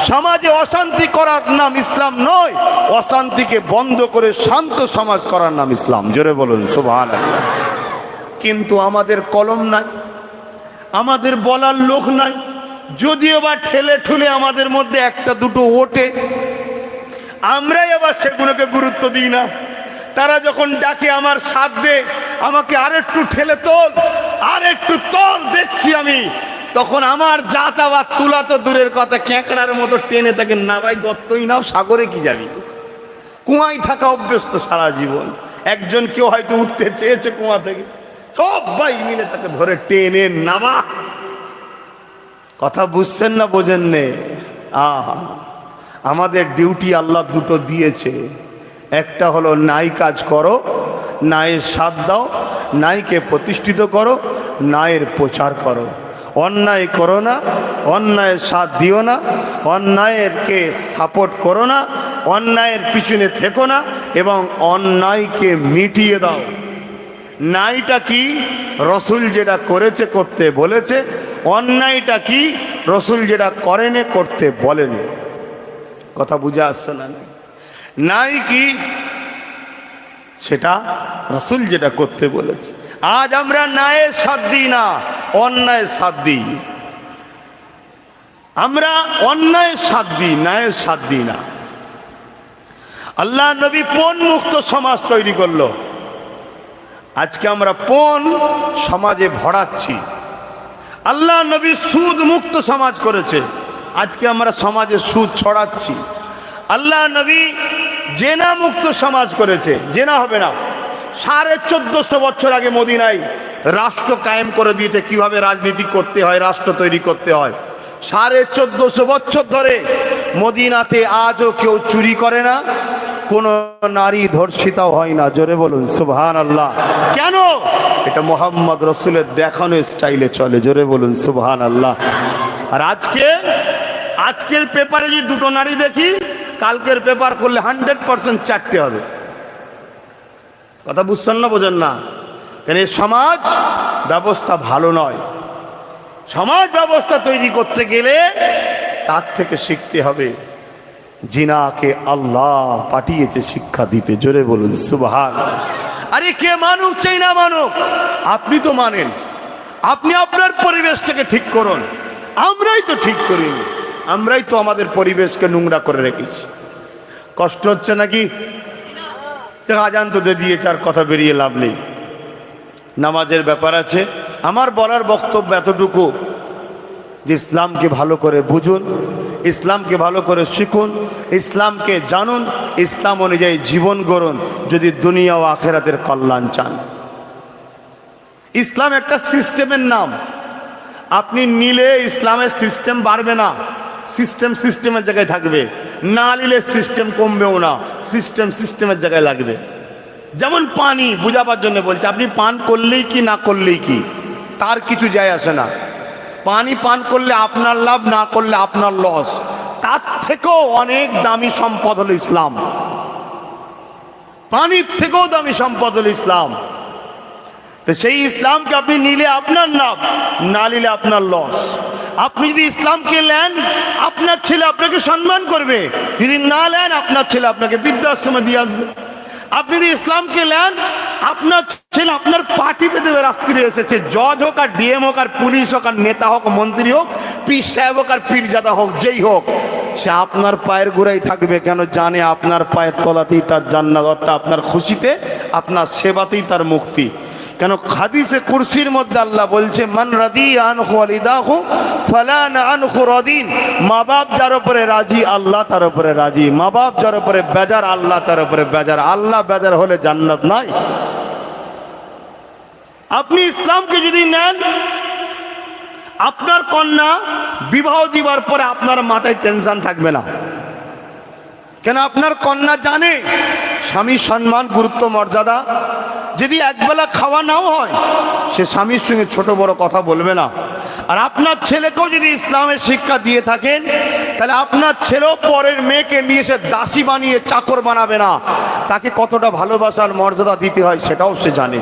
সমাজে অশান্তি করার নাম ইসলাম নয়, অশান্তিকে বন্ধ করে শান্ত সমাজ করার নাম ইসলাম। জোরে বলুন সুবহানাল্লাহ। কিন্তু আমাদের কলম নাই, আমাদের বলার লোক নাই। যদিও বা ঠেলে ঠুলে আমাদের মধ্যে একটা দুটো ওঠে, আমরাই আবার সেগুলোকে গুরুত্ব দিই না। তারা যখন ডাকে আমার সাথ দে, আমাকে আরেকটু ঠেলে তোল, আরেকটু তোল, দেখছি আমি, তখন আমার জাত আবার তুলা তো দূরের কথা, ক্যাঁকড়ার মতো টেনে তাকে না ভাই গর্তই নাও, সাগরে কি যাবি, কুয়ায় থাকা অভ্যস্ত সারা জীবন। একজন কেউ হয়তো উঠতে চেয়েছে কুয়া থেকে, সবাই মিলে তাকে ধরে টেনে নামা। কথা বুঝছেন না বোঝেন নে? আমাদের ডিউটি আল্লাহ দুটো দিয়েছে, একটা হলো নাই কাজ করো, নায়ের সাথ দাও, নাইকে প্রতিষ্ঠিত করো, নায়ের প্রচার করো। অন্যায় করো না, অন্যায়ের সাথ দিও না, অন্যায়েরকে সাপোর্ট করো না, অন্যায়ের পিছনে থেকো না, এবং অন্যায়কে মিটিয়ে দাও। নাইটা কি? রসুল যেটা করেছে করতে বলেছে। অন্যায়টা কি? রসুল যেটা করেনি করতে বলেনি। কথা বুঝে আসছে না? নাই কি? সেটা রসুল যেটা করতে বলেছে। আজ আমরা ন্যায়ের সাথ দিই না, অন্যায়ের সাথ দিই। আমরা অন্যায়ের সাথ দিই, ন্যায়ের সাথ দিই না। আল্লাহ নবী পণ মুক্ত সমাজ তৈরি করলো। আজকে আমরা পণ সমাজে ভরাচ্ছি। আল্লাহ নবী সুদ মুক্ত সমাজ করেছে, আজকে আমরা সমাজে সুদ ছড়াচ্ছি। আল্লাহ নবী জেনা মুক্ত সমাজ করেছে, জেনা হবে না। 1450 বছর আগে মদিনায় রাষ্ট্র কায়েম করে দিয়েছে, কিভাবে রাজনীতি করতে হয়, রাষ্ট্র তৈরি করতে হয়। 1450 বছর ধরে মদিনাতে আজও কেউ চুরি করে না, কোন নারী ধর্ষিতাও হয় না। জোরে বলুন সুবহানাল্লাহ। কেন? এটা মোহাম্মদ রসুলের দেখানো স্টাইলে চলে। জোরে বলুন সুবহানাল্লাহ। আর আজকের পেপারে যদি দুটো নারী দেখি, কালকের পেপার করলে 100% চারটে হবে। কথা বুঝছেন না বোঝেন না? কেন? এই সমাজ ব্যবস্থা ভালো নয়। সমাজ ব্যবস্থা তৈরি করতে গেলে তার থেকে শিখতে হবে। জিনাকে আল্লাহ পাঠিয়েছে শিক্ষা দিতে। জোরে বলুন সুবহানাল্লাহ। আরে কে মানুক চাই না মানুক, আপনি তো মানেন। আপনি আপনার পরিবেশটাকে ঠিক করুন। আমরাই তো ঠিক করিনি, আমরাই তো আমাদের পরিবেশকে নোংরা করে রেখেছি। কষ্ট হচ্ছে নাকি? আজান তো দিয়েছে, আর কথা বেরিয়ে লাভ নেই। নামাজের ব্যাপার আছে। আমার বলার বক্তব্য এতটুকু যে ইসলামকে ভালো করে বুঝুন, ইসলামকে ভালো করে শিখুন, ইসলামকে জানুন, ইসলাম অনুযায়ী জীবন গড়ুন যদি দুনিয়া ও আখিরাতের কল্যাণ চান। ইসলাম একটা সিস্টেমের নাম। আপনি নিলে ইসলামের সিস্টেম বাড়বে না, সিস্টেম সিস্টেমের জায়গায় থাকবে। না নিলে সিস্টেম কমবেও না, সিস্টেম সিস্টেমের জায়গায় লাগবে। যেমন পানি বুঝাবার জন্য বলছে, আপনি পান করলেই কি না করলেই কি, তার কিছু যায় আসে না। পানি পান করলে আপনার লাভ, না করলে আপনার লস। তার থেকেও অনেক দামি সম্পদ হলো ইসলাম। পানির থেকেও দামি সম্পদ হলো ইসলাম। তো সেই ইসলামকে আপনি নিলে আপনার লাভ, না নিলে আপনার লস। আপনি যদি ইসলামকে নেন, আপনার ছেলে আপনাকে সম্মান করবে। যদি না নেন, আপনার ছেলে আপনাকে বৃদ্ধাশ্রমে দিয়ে আসবে। আপনি যদি ইসলামকে নেন, আপনার ছেলে আপনার পার্টি পেতে রাস্তায় এসেছে, জজ হোক আর ডিএম হোক আর পুলিশ হোক আর নেতা হোক মন্ত্রী হোক, পীর সাহেব হোক আর পীরজাদা হোক, যেই হোক, সে আপনার পায়ের গোড়ায় থাকবে। কেন? জানে আপনার পায়ের তলাতেই তার জান্নাত, অর্থাৎ আপনার খুশিতে, আপনার সেবাতেই তার মুক্তি। কেন? হাদিসে কুরসির মধ্যে আল্লাহ বলছে, মান রাদিয়া আনহু ওয়ালিদাহু ফালান আনহু রাদিন। মা বাপ যার উপরে রাজি, আল্লাহ তার উপরে রাজি। মা বাপ যার উপরে বেজার, আল্লাহ তার উপরে বেজার। আল্লাহ বেজার হলে জান্নাত নাই। আপনি ইসলামকে যদি নেন, আপনার কন্যা বিবাহ দিবার পরে আপনার মাথায় টেনশন থাকবে না। কেন? আপনার কন্যা জানে স্বামীর সম্মান, গুরুত্ব, মর্যাদা। যদি একবেলা খাওয়া নাও হয়, সে স্বামীর সঙ্গে ছোট বড় কথা বলবে না। আর আপনার ছেলেকেও যদি ইসলামের শিক্ষা দিয়ে থাকেন, তাহলে আপনার ছেলেও পরের মেয়েকে নিয়ে সে দাসী বানিয়ে চাকর বানাবে না। তাকে কতটা ভালোবাসার মর্যাদা দিতে হয় সেটাও সে জানে।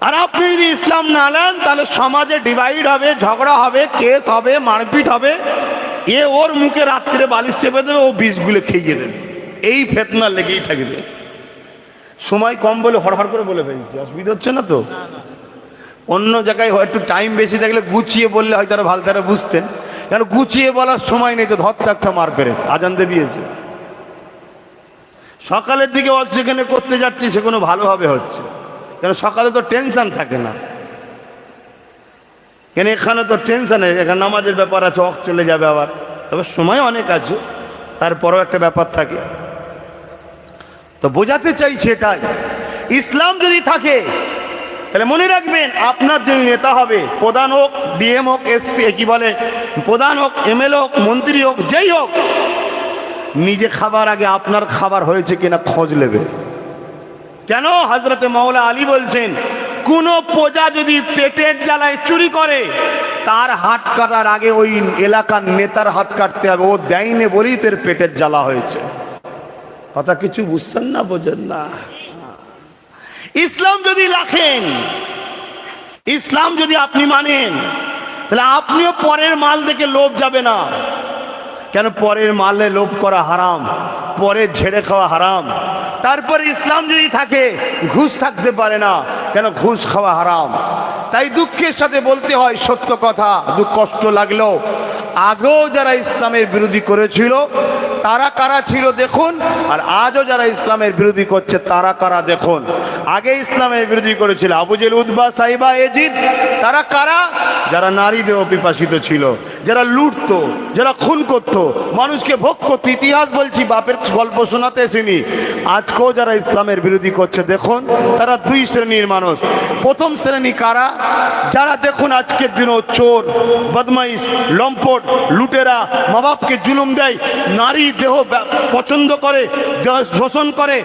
আর আপনি যদি ইসলাম না নেন, তাহলে সমাজে ডিভাইড হবে, ঝগড়া হবে, কেস হবে, মারপিট হবে। এ ওর মুখে রাত্রে বালিশ চেপে দেবে, ও বিষগুলো খেয়ে দেবে। এই ফেতনা লেগেই থাকবে। সময় কম বলে হড়হড় করে বলে ফেলছি, অসুবিধা হচ্ছে না তো? অন্য জায়গায় একটু টাইম বেশি থাকলে গুছিয়ে বললে হয়তো আরো ভালো তারা বুঝতেন। কেন গুছিয়ে বলার সময় নেই তো, ধরতে একটা মার করে আজানতে দিয়েছে। সকালের দিকে যেখানে করতে যাচ্ছি সেখানে ভালোভাবে হচ্ছে, কেন সকালে তো টেনশন থাকে না। কেন এখানে তো টেনশন, এখানে নামাজের ব্যাপার আছে, অক চলে যাবে আবার, তবে সময় অনেক আছে, তারপরেও একটা ব্যাপার থাকে। তো বোঝাতে চাইছি এটাই, ইসলাম যদি থাকে তাহলে মনে রাখবেন আপনার যিনি নেতা হবে, প্রধান হোক, ডিএম হোক, এসপি কি বলে, প্রধান হোক, এমএলএ হোক, মন্ত্রী হোক, যেই হোক, নিজে খাবার আগে আপনার খাবার হয়েছে কিনা খোঁজ নেবে। কেন? হযরতে মাওলা আলী বলছেন, কোন প্রজা যদি পেটের জ্বালায় চুরি করে, তার হাত কাটার আগে ওই এলাকার নেতার হাত কাটতে হবে। ও দেয়নি বলেই তার পেটের জ্বালা হয়েছে। কথা কিছু বুঝছেন না, বোঝেন না? ইসলাম যদি রাখেন, ইসলাম যদি আপনি মানেন, তাহলে আপনিও পরের মাল দেখে লোভ যাবে না। কেন? পরের মালে লোভ করা হারাম, পরে ঝেড়ে খাওয়া হারাম। তারপরে ইসলাম যদি থাকে, ঘুষ থাকতে পারে না। কেন? ঘুষ খাওয়া হারাম। তাই দুঃখের সাথে বলতে হয় সত্য কথা, দুঃখ কষ্ট লাগলেও আগেও যারা ইসলামের বিরোধী করেছিল তারা কারা ছিল দেখুন, আর আজও যারা ইসলামের বিরোধী করছে তারা কারা দেখুন। আগে ইসলামের বিরোধী করেছিল আবু জেহেল, উতবা, সাইবা, এজিদ। তারা কারা? যারা নারী দেহ পিপাসিত ছিল, যারা লুটতো, যারা খুন করত, মানুষকে ভোগ করত। ইতিহাস বলছি, বাপের গল্প শোনাতে এসেনি। আজকেও যারা ইসলামের বিরোধী করছে দেখুন, তারা দুই শ্রেণীর মানুষ। প্রথম শ্রেণী কারা? যারা দেখুন আজকের দিনও চোর, বদমাইশ, লম্পট, লুটেরা, মা বাপকে জুলুম দেয়, নারী দেহ পছন্দ করে, শোষণ করে,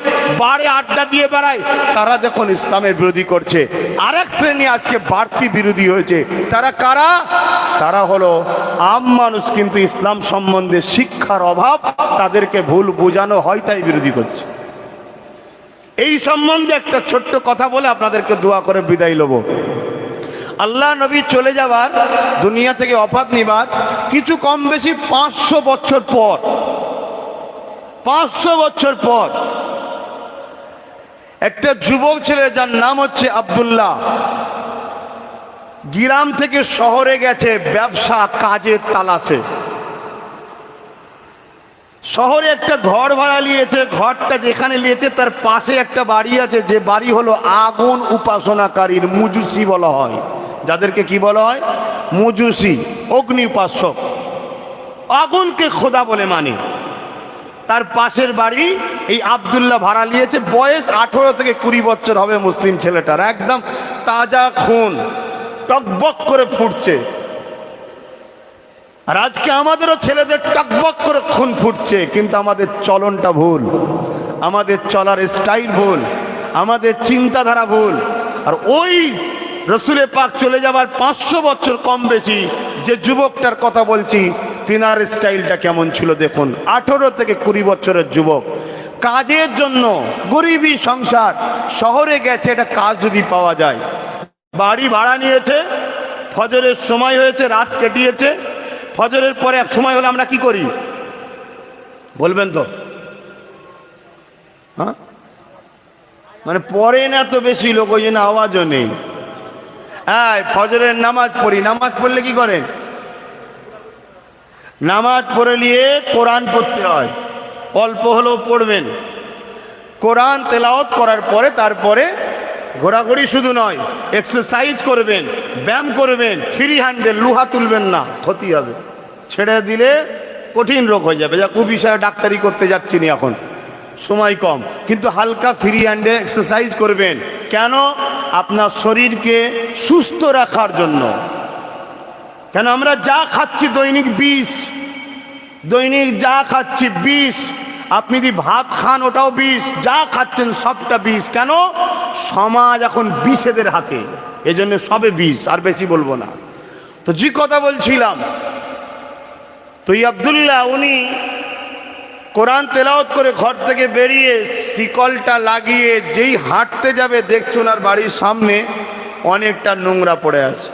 বারে আড্ডা দিয়ে বেড়ায়, তারা দেখুন ইসলামের বিরোধী করছে। আরেক শ্রেণী আজকে বাড়তি বিরোধী হয়েছে। তারা কারা? তারা হলো আম মানুষ, কিন্তু ইসলাম সম্বন্ধে শিক্ষার অভাব, তাদেরকে ভুল বোঝানো হয় তাই বিরোধী করছে। এই সম্বন্ধে একটা ছোট্ট কথা বলে আপনাদেরকে দোয়া করে বিদায় লব। আল্লাহ নবী চলে যাবার, দুনিয়া থেকে অফাত নিবার কিছু কম বেশি 500 বছর পর, 500 বছর পর একটা যুবক ছেলে, যার নাম হচ্ছে আব্দুল্লাহ, গ্রাম থেকে শহরে গেছে ব্যবসা কাজের তালাশে। শহরে একটা ঘর ভাড়া নিয়েছে। ঘরটা যেখানে নিয়েছে তার পাশে একটা বাড়ি আছে, যে বাড়ি হলো আগুন উপাসনাকারীর, মুজুসি বলা হয় যাদেরকে। কি বলা হয়? মুজুসি, অগ্নি উপাসক, আগুনকে খোদা বলে মানে। তার পাশের বাড়ি এই আব্দুল্লাহ ভাড়া নিয়েছে। বয়স 18 থেকে 20 বছর হবে মুসলিম ছেলেটার, একদম তাজা খুন, টকবক করে ফুটছে। আর আজকে আমাদেরও ছেলেদের টকবক করে খুন ফুটছে, কিন্তু আমাদের চলনটা ভুল, আমাদের চলার স্টাইল ভুল, আমাদের চিন্তাধারা ভুল। আর ওই রসুলের পাক চলে যাবার 500 বছর কম বেশি যে যুবকটার কথা বলছি, তিনার স্টাইলটা কেমন ছিল দেখুন। 18 থেকে 20 বছরের যুবক, কাজের জন্য, গরিবী সংসার, শহরে গেছে এটা কাজ যদি পাওয়া যায়। বাড়ি ভাড়া নিয়েছে, ফজরের সময় হয়েছে, রাত কেটিয়েছে। ফজরের পরে এক সময় হলে আমরা কি করি বলবেন তো? হ্যাঁ, মানে পড়ে না তো বেশি লোক, ওই জন্য আওয়াজও নেই। হ্যাঁ, ফজরের নামাজ পড়ি। নামাজ পড়লে কি করেন? নামাজ পড়ে নিয়ে কোরআন পড়তে হয়, অল্প হলেও পড়বেন। কোরআন তেলাওয়াত করার পরে তারপরে ঘোরাঘুরি শুধু নয়, এক্সারসাইজ করবেন, ব্যায়াম করবেন। ফ্রি হ্যান্ডে লোহা তুলবেন না, ক্ষতি হবে। ছেড়ে দিলে কঠিন রোগ হয়ে যাবে। যা খুব বিষয়ে ডাক্তারি করতে যাচ্ছি না এখন, সময় কম, কিন্তু হালকা ফ্রি হ্যান্ডে এক্সারসাইজ করবেন। কেন? আপনার শরীরকে সুস্থ রাখার জন্য। কেন আমরা যা খাচ্ছি দৈনিক বিষ, দৈনিক যা খাচ্ছি বিষ। আপনি যদি ভাত খান ওটাও বিষ, যা খাচ্ছেন সবটা বিষ। কেন? সমাজ এখন বিষেদের হাতে, এজন্য সবে বিষ, আর বেশি বলবো না। তো যে কথা বলছিলাম, তো এই আব্দুল্লাহ উনি কোরআন তেলাওয়াত করে ঘর থেকে বেরিয়ে শিকলটা লাগিয়ে যেই হাঁটতে যাবে, দেখছেন আর বাড়ির সামনে অনেকটা নোংরা পড়ে আছে,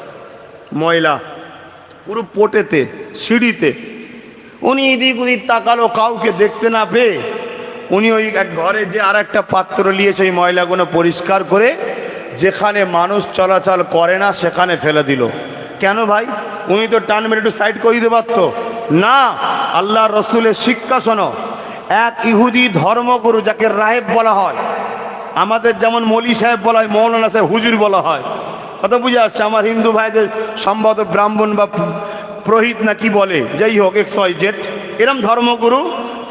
ময়লা পুরো পটেতে, সিঁড়িতে। উনি এদিক ওদিক তাকালো, কাউকে দেখতে না পেয়ে উনি ওই এক ঘরে যে আর একটা পাত্র নিয়ে সেই ময়লাগুলো পরিষ্কার করে যেখানে মানুষ চলাচল করে না সেখানে ফেলে দিল। কেন ভাই? উনি তো টান মেরে একটু সাইড করে দিতে পারতো না। আল্লাহ রসুলের শিক্ষা শোনো। এক ইহুদি ধর্মগুরু, যাকে রাহেব বলা হয়, আমাদের যেমন মৌলী সাহেব বলা হয়, মৌলানা সাহেব, হুজুর বলা হয়, কত বুঝে আসছে? আমার হিন্দু ভাইদের সম্ভবত ব্রাহ্মণ বা পুরোহিত না কি বলে, যাই হোক, XYZ, এরম ধর্মগুরু।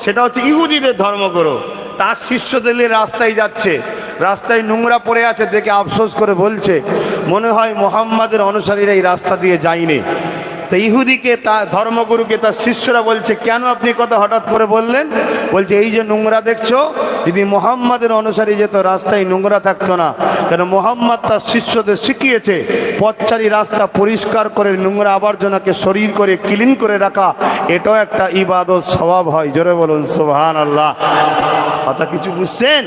সেটা হচ্ছে ইহুদিদের ধর্মগুরু। তার শিষ্যদের নিয়ে রাস্তায় যাচ্ছে, রাস্তায় নোংরা পড়ে আছে, দেখে আফসোস করে বলছে, মনে হয় মোহাম্মদের অনুসারীরা এই রাস্তা দিয়ে যায়নি। তো ইহুদিকে, তার ধর্মগুরুকে তার শিষ্যরা বলছে, কেন আপনি কথা হঠাৎ করে বললেন? বলছে, এই যে নোংরা দেখছো, যদি মোহাম্মদের অনুসারী যেত রাস্তায় নোংরা থাকতো না। কেন? মোহাম্মদ তার শিষ্যদের শিখিয়েছে পথচারী রাস্তা পরিষ্কার করে নোংরা আবর্জনাকে শরীর করে ক্লিন করে রাখা, এটাও একটা ইবাদত, সওয়াব হয়। জোরে বলুন সুবহানাল্লাহ। কথা কিছু বুঝছেন?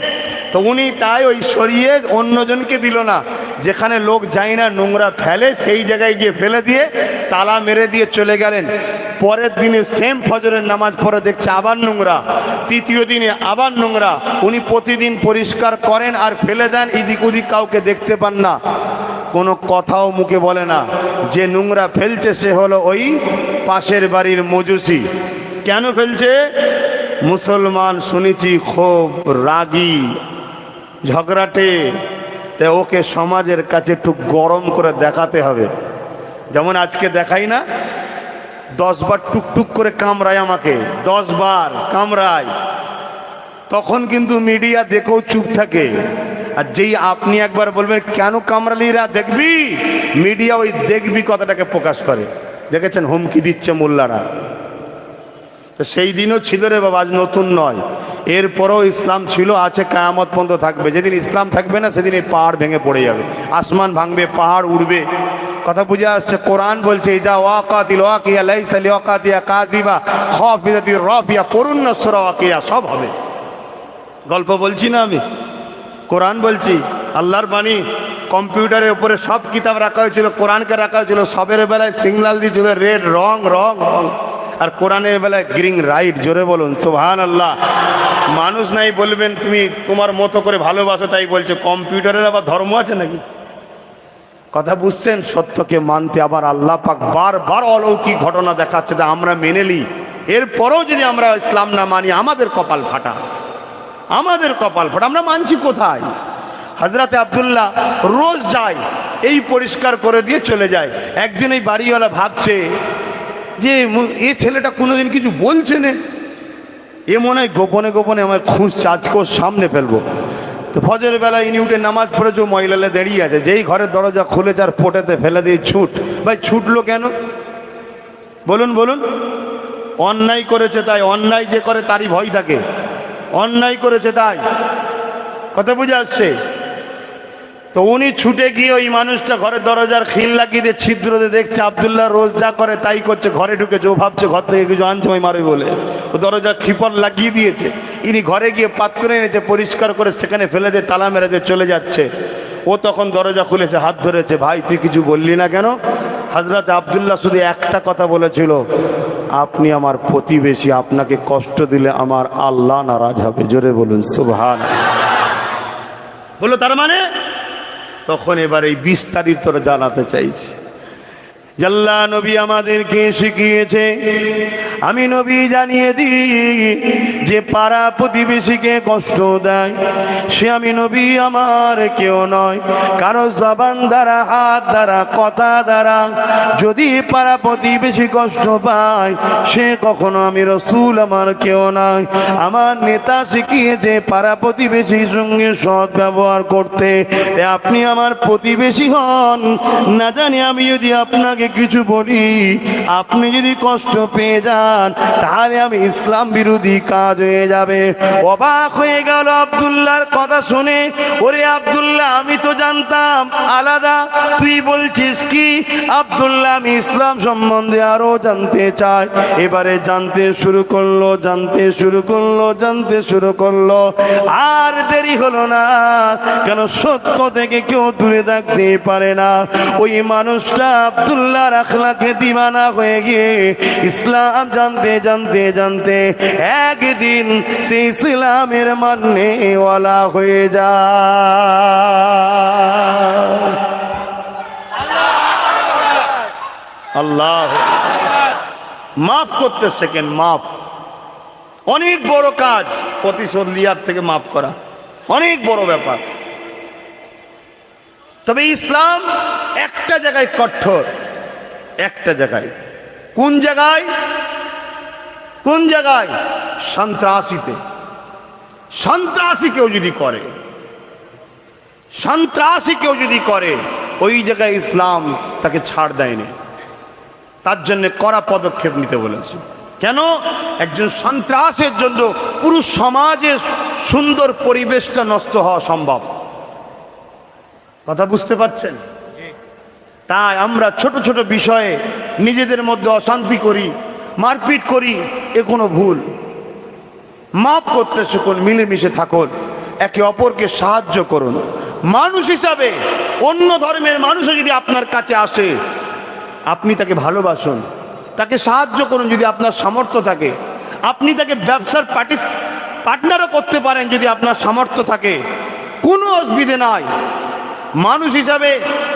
তো উনি তাই ওই সরিয়ে অন্যজনকে দিল না, যেখানে লোক যায় না নোংরা ফেলে সেই জায়গায় গিয়ে ফেলে দিয়ে তালা মেরে দিয়ে চলে গেলেন। পরের দিনে সেম ফজরের নামাজ পড়ে দেখছে আবার নোংরা, তৃতীয় দিনে আবার নোংরা। উনি প্রতিদিন পরিষ্কার করেন আর ফেলে দেন, এদিক ওদিক কাউকে দেখতে পান না, কোনো কথাও মুখে বলে না। যে নোংরা ফেলছে সে হলো ওই পাশের বাড়ির মজুসি। কেন ফেলছে? মুসলমান শুনেছি খুব রাগী, ঝগড়াটে, তাই ওকে সমাজের কাছে একটু গরম করে দেখাতে হবে। যেমন আজকে দেখাই না, 10 বার টুকটুক করে কামড়ায় আমাকে, 10 বার কামড়ায়, তখন কিন্তু মিডিয়া দেখেও চুপ থাকে। আর যেই আপনি একবার বলবেন কেন কামড়ালিরা দেখবি, মিডিয়া ওই দেখবি কথাটাকে প্রকাশ করে। দেখেছেন হুমকি দিচ্ছে মোল্লারা। তো সেই দিনও ছিল রে বাবা, আজ নতুন নয়। এরপরও ইসলাম ছিল, আছে, কিয়ামত পর্যন্ত থাকবে। যেদিন ইসলাম থাকবে না সেদিন এই পাহাড় ভেঙে পড়ে যাবে, আসমান ভাঙবে, পাহাড় উড়বে। কথা বুঝে আসছে? কোরআন বলছে, ইদা ওয়াকাতিল ওয়াকিয়া লাইসা লিওয়াকাতিহা কাযিবা খাফিদাতির রাফিয়া, পড়ুন না সূরা ওয়াকিয়া, সব হবে। গল্প বলছি না আমি, কোরআন বলছি, আল্লাহর বাণী। কম্পিউটারের উপরে সব কিতাব রাখা হয়েছিল, কোরআনকে রাখা হয়েছিল। সবের বেলায় সিগন্যাল দিয়েছিল রেড, রং রং রং, আর কোরআনের বেলায় গ্রিন রাইট। জোরে বলুন সুবহানাল্লাহ। মানুষ নাই বলবেন তুমি তোমার মতো করে ভালোবাসো তাই বলছো, কম্পিউটারের আবার ধর্ম আছে নাকি? কথা বুঝছেন? সত্যকে মানতে আবার আল্লাহ পাক বারবার অলৌকিক ঘটনা দেখাচ্ছে, তা আমরা মেনে নিই। এরপরও যদি আমরা ইসলাম না মানি, আমাদের কপাল ফাটা, আমাদের কপাল ফাটা। আমরা মানছি কোথায়? হযরতে আব্দুল্লাহ রোজ যায়, এই পরিষ্কার করে দিয়ে চলে যায়। একদিন এই বাড়িওয়ালা ভাবছে যে এ ছেলেটা কোনোদিন কিছু বলছে না, এ মনে হয় গোপনে গোপনে আমার খুঁজছে, আজকে ওর সামনে ফেলবো। তো ফজরের বেলা ইনি উঠে নামাজ পড়েছে, মহিলালে দাঁড়িয়ে আছে। যেই ঘরের দরজা খুলেছে আর পোটেতে ফেলে দিয়ে ছুট। ভাই ছুটলো কেন বলুন বলুন? অন্যায় করেছে তাই। অন্যায় যে করে তারই ভয় থাকে, অন্যায় করেছে তাই। কথা বুঝে আসছে? তো উনি ছুটে গিয়ে ওই মানুষটা ঘরের দরজার খিল লাগিয়ে দিয়ে ছিদ্র দিয়ে দেখছে আব্দুল্লাহ রোজ যা করে তাই করছে। ঘরে ঢুকে যে ভাবছে ঘর থেকে কিছু আনছে ওই মারে বলে, ও দরজার খিপর লাগিয়ে দিয়েছে। ইনি ঘরে গিয়ে পাত্র এনেছে, পরিষ্কার করে সেখানে ফেলে দিয়ে তালা মেরে দিয়ে চলে যাচ্ছে। ও তখন দরজা খুলেছে, হাত ধরেছে, ভাই তুই কিছু বললি না কেন? হযরত আব্দুল্লাহ শুধু একটা কথা বলেছিল, আপনি আমার প্রতিবেশী, আপনাকে কষ্ট দিলে আমার আল্লাহ নারাজ হবে। জোরে বলুন সুবহানাল্লাহ। বলো তার মানে? তখন এবার এই বিস্তারিত জানাতে চাইছি। আল্লাহ নবী আমাদেরকে শিখিয়েছে, আমি নবী জানিয়ে দিই যে পাড়া প্রতিবেশীকে কষ্ট দেয় সে আমি নবী আমার কেউ নয়। কারো জবান দ্বারা, হাত দ্বারা, কথা দ্বারা যদি পাড়া প্রতিবেশী কষ্ট পায় সে কখনো আমি রসুল আমার কেউ নয়। আমার নেতা শিখিয়েছে পাড়া প্রতিবেশীর সঙ্গে সৎ ব্যবহার করতে। আপনি আমার প্রতিবেশী হন, না জানি আমি যদি আপনাকে কিছু বলি আপনি যদি কষ্ট পেয়ে যান তাহলে আমি ইসলাম বিরোধী কাজ হয়ে যাবে। অবাক হয়ে গেল আব্দুল্লাহর কথা শুনে। ওরে আব্দুল্লাহ, আমি তো জানতাম আলাদা, তুই বলছিস কি? আব্দুল্লাহ, আমি ইসলাম সম্বন্ধে আরো জানতে চাই। এবারে জানতে শুরু করলো, জানতে শুরু করলো, জানতে শুরু করলো। আর দেরি হলো না, কেন সত্য থেকে কেউ দূরে থাকতে পারে না। ওই মানুষটা আব্দুল্লাহর আখলাকে দিওয়ানা হয়ে গিয়ে ইসলাম জানতে জানতে জানতে একদিন সে ইসলামের মাননেওয়ালা হয়ে যায়। আল্লাহ মাফ করতে শেখেন। মাফ অনেক বড় কাজ, প্রতিশোধ লিয়ার থেকে মাফ করা অনেক বড় ব্যাপার। তবে ইসলাম একটা জায়গায় কঠোর, একটা জায়গায়। কোন জায়গায়? কোন জায়গায়? সন্ত্রাসীতে। সন্ত্রাসী কেউ যদি করে, সন্ত্রাসী কেউ যদি করে, ওই জায়গায় ইসলাম তাকে ছাড় দেয়নি, তার জন্য কড়া পদক্ষেপ নিতে বলেছে। কেন? একজন সন্ত্রাসের জন্য পুরো সমাজের সুন্দর পরিবেশটা নষ্ট হওয়া সম্ভব। কথা বুঝতে পারছেন? তাই আমরা ছোট ছোট বিষয়ে নিজেদের মধ্যে অশান্তি করি, মারপিট করি, এ কোনো ভুল। মাফ করতে শিখুন, মিলেমিশে থাকুন, একে অপরকে সাহায্য করুন। মানুষ হিসাবে অন্য ধর্মের মানুষও যদি আপনার কাছে আসে আপনি তাকে ভালোবাসুন, তাকে সাহায্য করুন যদি আপনার সামর্থ্য থাকে। আপনি তাকে ব্যবসার পার্টনারও করতে পারেন যদি আপনার সামর্থ্য থাকে, কোনো অসুবিধে নাই। মানুষ হিসাবে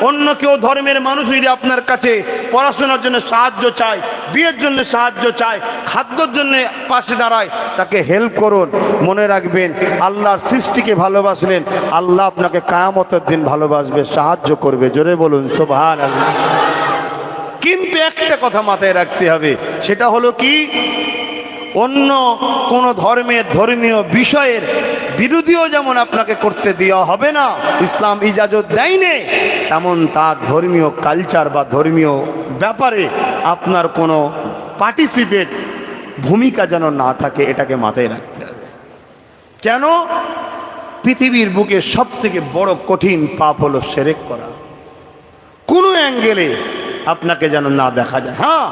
অন্য কেউ ধর্মের মানুষ যদি আপনার কাছে পড়াশোনার জন্য সাহায্য চায়, বিয়ের জন্য সাহায্য চায়, খাদ্যর জন্য পাশে দাঁড়ায়, তাকে হেল্প করুন। মনে রাখবেন, আল্লাহর সৃষ্টিকে ভালোবাসলেন, আল্লাহ আপনাকে কিয়ামতের দিন ভালোবাসবে, সাহায্য করবে। জোরে বলুন সুবহানাল্লাহ। কিন্তু একটা কথা মাথায় রাখতে হবে, সেটা হলো কি? অন্য কোন ধর্মের ধর্মীয় বিষয়ের বিরোধীও যেমন আপনাকে করতে দেওয়া হবে না, ইসলাম ইজাজত দেয়নি, তেমন তার ধর্মীয় কালচার বা ধর্মীয় ব্যাপারে আপনার কোনো পার্টিসিপেট ভূমিকা যেন না থাকে, এটাকে মাথায় রাখতে হবে। কেন? পৃথিবীর বুকে সব থেকে বড় কঠিন পাপ হলো শিরক করা। কোনো অ্যাঙ্গেলে আপনাকে যেন না দেখা যায়। হ্যাঁ,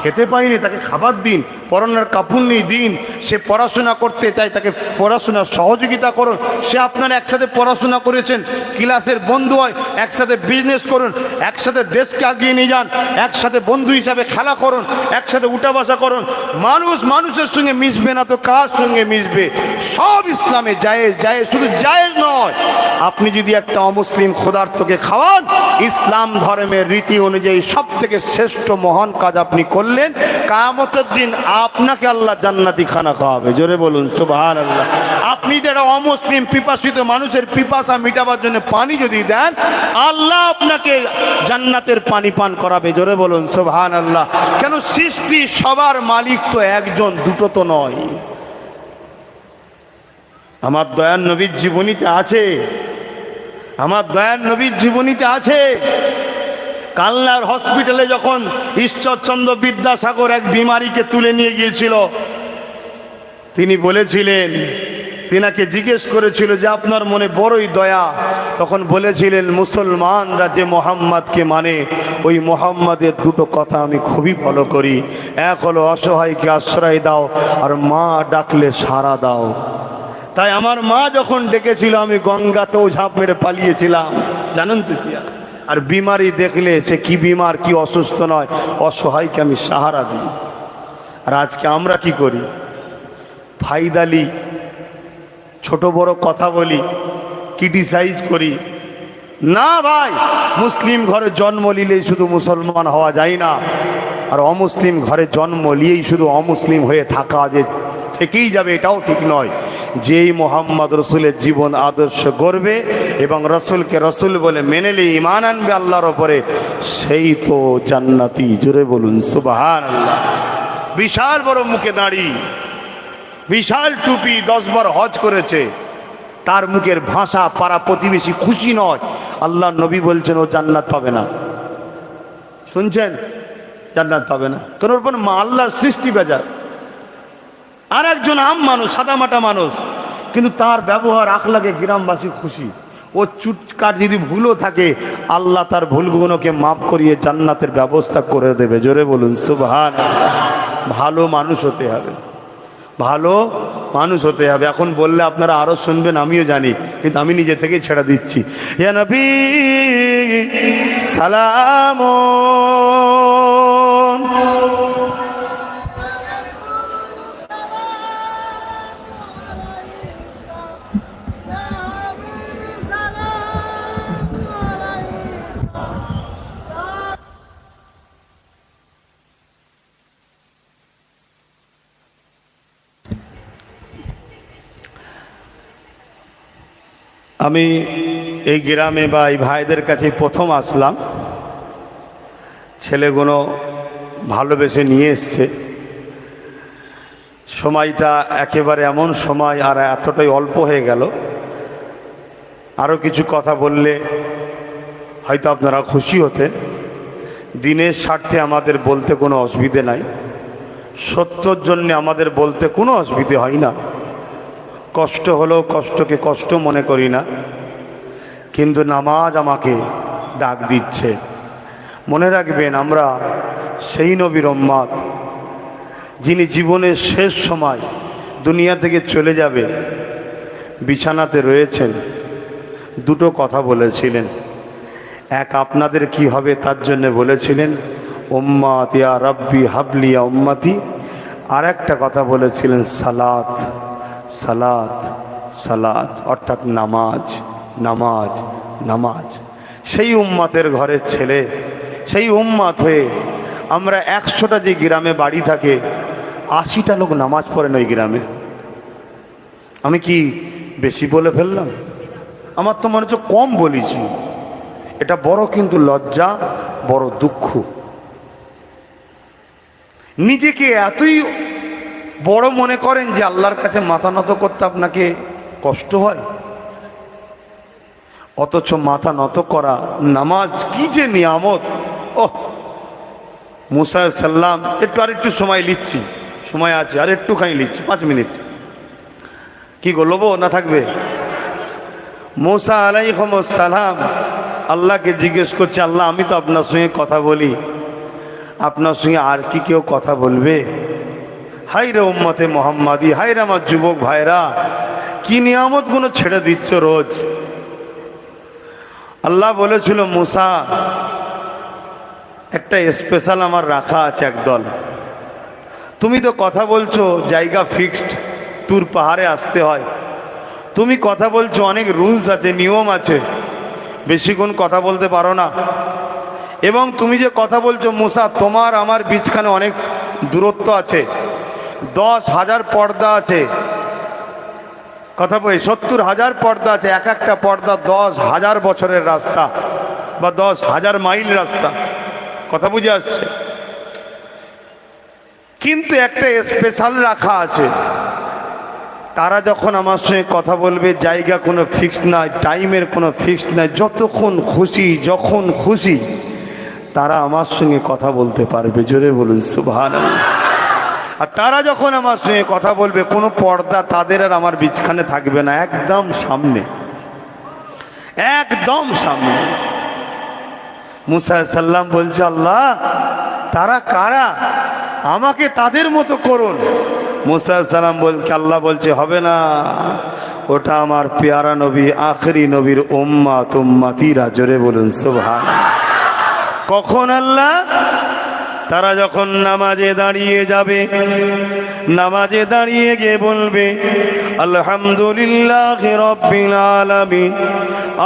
খেতে পাইনি তাকে খাবার দিন, পরনের কাপড় নেই দিন, সে পড়াশোনা করতে চায় তাকে পড়াশোনার সহযোগিতা করুন। সে আপনারা একসাথে পড়াশোনা করেছেন, ক্লাসের বন্ধু হয়, একসাথে বিজনেস করুন, একসাথে দেশকে আগিয়ে নিয়ে যান, একসাথে বন্ধু হিসাবে খেলা করুন, একসাথে উঠা বসা করুন। মানুষ মানুষের সঙ্গে মিশবে না তো কার সঙ্গে মিশবে? সব ইসলামে জায়েজ। জায়েজ শুধু জায়েজ নয়, আপনি যদি একটা অমুসলিম ক্ষুধার্তকে খাওয়ান, ইসলাম ধর্মের রীতি অনুযায়ী সব থেকে শ্রেষ্ঠ মহান কাজ আপনি করলেন। কিয়ামতের দিন আপনাকে আল্লাহ জান্নাতি খানা খাওয়াবে। জোরে বলুন সুবহানাল্লাহ। আপনি যারা অমুসলিম পিপাসিত মানুষের পিপাসা মিটাবার জন্য পানি যদি দেন, আল্লাহ আপনাকে জান্নাতের পানি পান করাবে। জোরে বলুন সুবহানাল্লাহ। কেন? সৃষ্টি সবার মালিক তো একজন, দুটো তো নয়। আমার দয়ার নবীর জীবনীতে আছে, আমার দয়ার নবীর জীবনীতে আছে, কালনার হসপিটালে যখন ঈশ্বরচন্দ্র বিদ্যাসাগর এক বিমারীকে তুলে নিয়ে গিয়েছিল, তিনি বলেছিলেন, তিনাকে জিজ্ঞেস করেছিল যে আপনার মনে বড়ই দয়া, তখন বলেছিলেন মুসলমানরা যে মোহাম্মদকে মানে, ওই মোহাম্মদের দুটো কথা আমি খুবই ফলো করি। এক হলো অসহায়কে আশ্রয় দাও, আর মা ডাকলে সাড়া দাও। তাই আমার মা যখন ডেকেছিল আমি গঙ্গাতেও ঝাঁপ মেরে পালিয়েছিলাম, জানেন তো কি? আর বিমারি দেখলে সে কি বিমার, কি অসুস্থ নয়, অসহায়কে আমি সাহারা দিই। আর আজকে আমরা কি করি? ফাইদালি, ছোট বড় কথা বলি, ক্রিটিসাইজ করি। না ভাই, মুসলিম ঘরে জন্ম নিলেই শুধু মুসলমান হওয়া যায় না। আর অমুসলিম ঘরে জন্ম নিয়েই শুধু অমুসলিম হয়ে থাকা যে থেকেই যাবে এটাও ঠিক নয়। যেই মোহাম্মদ রসুলের জীবন আদর্শ গড়বে এবং রসুলকে রসুল বলে মেনে নিয়ে ঈমান আনবে আল্লাহর ওপরে, সেই তো জান্নাতি। জোরে বলুন সুবহানাল্লাহ। বিশাল বড় মুখে দাড়ি, বিশাল টুপি, 10 বার হজ করেছে, তার মুখের ভাষা পাড়া প্রতিবেশী খুশি নয়। আল্লাহ নবী বলছেন ও জান্নাত পাবে না। শুনছেন? জান্নাত পাবে না। কারণ ওর মা আল্লাহর সৃষ্টি বেজার। আর একজন আম মানুষ, সাদামাটা মানুষ, কিন্তু তার ব্যবহার আখলাকে গ্রামবাসী খুশি। ও চুটকাট যদি ভুলও থাকে, আল্লাহ তার ভুলগুলোকে মাফ করিয়ে জান্নাতের ব্যবস্থা করে দেবে। জোরে বলুন সুবহানাল্লাহ। ভালো মানুষ হতে হবে, ভালো মানুষ হতে হবে। এখন বললে আপনারা আরো শুনবেন, আমিও জানি, কিন্তু আমি নিজে থেকে ছেড়ে দিচ্ছি। ইয়া নবী সালাম। আমি এই গ্রামে বা এই ভাইদের কাছে প্রথম আসলাম। ছেলেগুলো ভালোবেসে নিয়ে এসছে। সময়টা একেবারে এমন সময়, আর এতটাই অল্প হয়ে গেল। আরও কিছু কথা বললে হয়তো আপনারা খুশি হতেন। দিনের স্বার্থে আমাদের বলতে কোনো অসুবিধে নাই, সত্যর জন্যে আমাদের বলতে কোনো অসুবিধে হয় না। কষ্ট হলেও কষ্টকে কষ্ট মনে করি না, কিন্তু নামাজ আমাকে ডাক দিচ্ছে। মনে রাখবেন, আমরা সেই নবীর উম্মত যিনি জীবনের শেষ সময় দুনিয়া থেকে চলে যাবে, বিছানাতে রয়েছেন, দুটো কথা বলেছিলেন। এক, আপনাদের কি হবে তার জন্য বলেছিলেন, উম্মাত ইয়া রাব্বি হাবলি ইয়া উম্মতি। আর একটা কথা বলেছিলেন, সালাত সালাত সালাত, অর্থাৎ নামাজ নামাজ নামাজ। সেই উম্মাতের ঘরের ছেলে, সেই উম্মাত হয়ে আমরা 100টা যে গ্রামে বাড়ি থাকে, 80টা লোক নামাজ পড়েন ওই গ্রামে। আমি কি বেশি বলে ফেললাম? আমার তো মনে হচ্ছে কম বলেছি। এটা বড় কিন্তু লজ্জা, বড় দুঃখ। নিজেকে এতই বড় মনে করেন যে আল্লাহর কাছে মাথা নত করতে আপনাকে কষ্ট হয়, অথচ মাথা নত করা, নামাজ কি যে নিয়ামত। ও মুসা আলাইহিস সালাম, একটু সময় নিচ্ছি, সময় আছে, আর একটুখানি নিচ্ছি, 5 মিনিট। কি গো, লোবো না থাকবে? মুসা আলাইহিস সালাম আল্লাহকে জিজ্ঞেস করছে, আল্লাহ আমি তো আপনার সঙ্গে কথা বলি, আপনার সঙ্গে আর কি কেউ কথা বলবে? হাই রে উম্মতে মোহাম্মদী, হাই রে আমার যুবক ভাইরা, কি নিয়ামত গুলো ছেড়ে দিচ্ছ রোজ। আল্লাহ বলেছিল, মুসা একটা স্পেশাল আমার রাখা আছে একদল। তুমি তো কথা বলছো জায়গা ফিক্সড, তুর পাহাড়ে আসতে হয়। তুমি কথা বলছো অনেক রুলস আছে, নিয়ম আছে, বেশিক্ষণ কথা বলতে পারো না। এবং তুমি যে কথা বলছো মুসা, তোমার আমার বিচখানে অনেক দূরত্ব আছে, 10,000 পর্দা আছে। কথা বলি 70,000 পর্দা আছে, এক একটা পর্দা 10,000 বছরের রাস্তা বা 10,000 মাইল রাস্তা। কথা বুঝে আসছে? কিন্তু একটা স্পেশাল রাখা আছে। তারা যখন আমার সঙ্গে কথা বলবে, জায়গা কোনো ফিক্সড নাই, টাইমের কোনো ফিক্সড নাই, যতক্ষণ খুশি যখন খুশি তারা আমার সঙ্গে কথা বলতে পারবে। জোরে বলুন সুবহানাল্লাহ। আর তারা যখন আমার সঙ্গে কথা বলবে, কোনো পর্দা তাদের আর আমার বিচখানে থাকবে না, একদম সামনে, একদম সামনে। মুসা আলাইহিস সালাম বলছে, আল্লাহ তারা কারা, আমাকে তাদের মতো করুন। মুসা আলাইহিস সালাম বলছে, আল্লাহ বলছে হবে না, ওটা আমার পেয়ারা নবী, আখরি নবীর উম্মত উম্মতিরা। জোরে বলুন সুবহানাল্লাহ। কখন আল্লাহ? তারা যখন নামাজে দাঁড়িয়ে যাবে, নামাজে দাঁড়িয়ে গিয়ে বলবে আলহামদুলিল্লাহি রাব্বিল আলামিন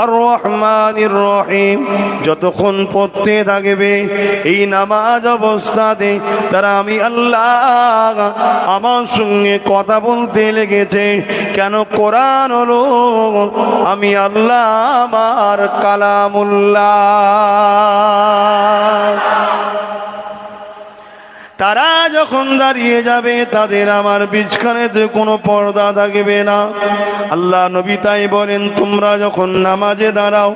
আর রহমানির রহিম। যতক্ষণ পড়তে থাকবে এই নামাজ অবস্থাতে তারা আমি আল্লাহ আমার সঙ্গে কথা বলতে লেগেছে। কেন? কোরআন হলো আমি আল্লাহ আমার কালামুল্লাহ। তারা যখন দাঁড়িয়ে যাবে তাদের আমার বিছখানেতে কোনো পর্দা থাকবে না। আল্লাহ নবী তাই বলেন, তোমরা যখন নামাজে দাঁড়াও,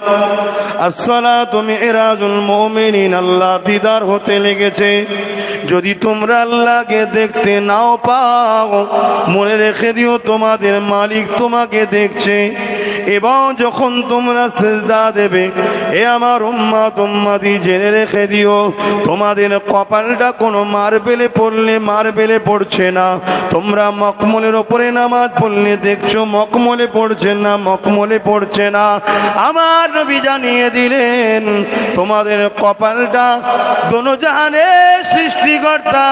আসসালাতু মিরাজুল মুমিনিন, আল্লাহ দিদার হতে লেগেছে। যদি তোমরা আল্লাহকে দেখতে নাও পাও, মনে রেখে দিও তোমাদের মালিক তোমাকে দেখছে। এবং যখন তোমরা সিজদা দেবে, এ আমার উম্মত উম্মতি জেনে রেখে দিও তোমাদের কপালটা কোনো মার্বেলে পড়লে মার্বেলে পড়ছে না। তোমরা মকমলের ওপরে নামাজ পড়লে দেখছো মকমলে পড়ছে না, মকমলে পড়ছে না। আমার নবী জানিয়ে দিলেন তোমাদের কপালটা দোনো জাহানের সৃষ্টিকর্তা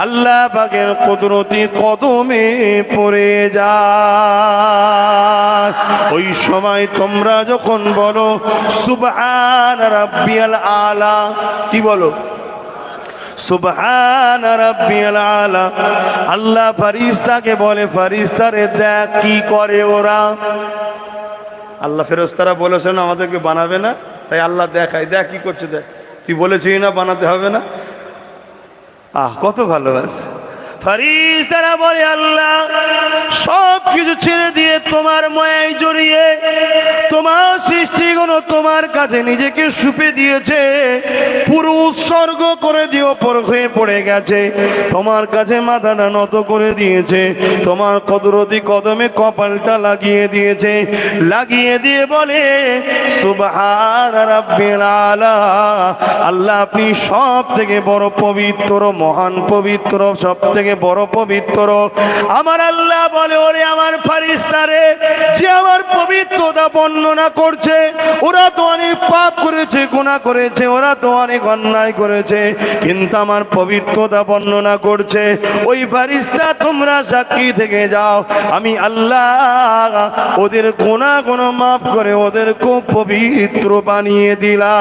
আল্লাহ পাকের কুদরতি কদমে পড়ে যায়। ওই সময় তোমরা যখন বলো সুবহান রাব্বিয়াল আলা, কি বলো? সুবহান রাব্বিয়াল আলা। আল্লাহ ফেরেশতাকে বলে, ফেরেশতারে দেখ কি করে ওরা। আল্লাহ ফেরেশতারা বলেছেন আমাদেরকে বানাবে না, তাই আল্লাহ দেখায়, দেখ কি করছে, দেখ। তুই বলেছিস না বানাতে হবে না? কত ভালোবাসে। ফেরেশতারা বলে আল্লাহ সব কিছু ছেড়ে দিয়ে তোমার মায়ায় জড়িয়ে তোমার সৃষ্টিগুলো তোমার কাছে নিজেকে সুপে দিয়েছে, পুরো উৎসর্গ করে দিয়ে ওপর হয়ে পড়ে গেছে, তোমার কাছে মাথাটা নত করে দিয়েছে, তোমার কুদরতি কদমে কপালটা লাগিয়ে দিয়েছে। লাগিয়ে দিয়ে বলে সুবহান রাব্বিল আলা, আল্লাহ আপনি সব থেকে বড় পবিত্র, মহান পবিত্র, সব থেকে বড় পবিত্র। আমার আল্লাহ বলে, ওরে আমার ফেরেশতারে, যে আমার পবিত্রতা বর্ণনা করছে, ওরা তো অনেক পাপ করেছে, গুনাহ করেছে, ওরা তো অনেক অন্যায় করেছে, কিন্তু আমার পবিত্রতা বর্ণনা করছে। ওই ফেরেশতা তোমরা সাক্ষী থেকে যাও, আমি আল্লাহ ওদের গুনাহগুলো মাফ করে ওদের খুব পবিত্র বানিয়ে দিলাম।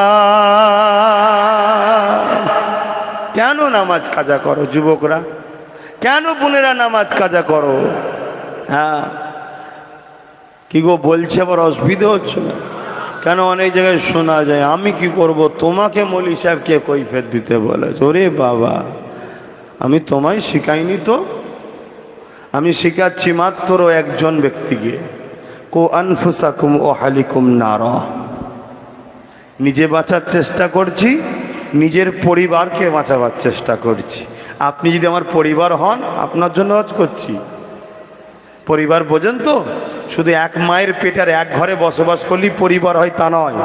কেন নামাজ কাজা করো যুবকরা? কেন বোনেরা নামাজ কাজা করো? কি গো বলছে, আবার অসুবিধা হচ্ছে না কেন? অনেক জায়গায় শোনা যায় আমি কি করব, তোমাকে মৌলী সাহেবকে কৈফিয়ত দিতে বলে। ওরে বাবা, আমি তোমায় শিখাইনি তো, আমি শিখাচ্ছি মাত্র একজন ব্যক্তিকে, কো আনফুসাকুম ও হালিকুম নারা। নিজে বাঁচার চেষ্টা করছি, নিজের পরিবারকে বাঁচাবার চেষ্টা করছি। আপনি যদি আমার পরিবার হন, আপনার জন্য হজ করছি। পরিবার বোঝেন তো? শুধু এক মায়ের পেটের এক ঘরে বসবাস করলেই পরিবার হয় তা নয়।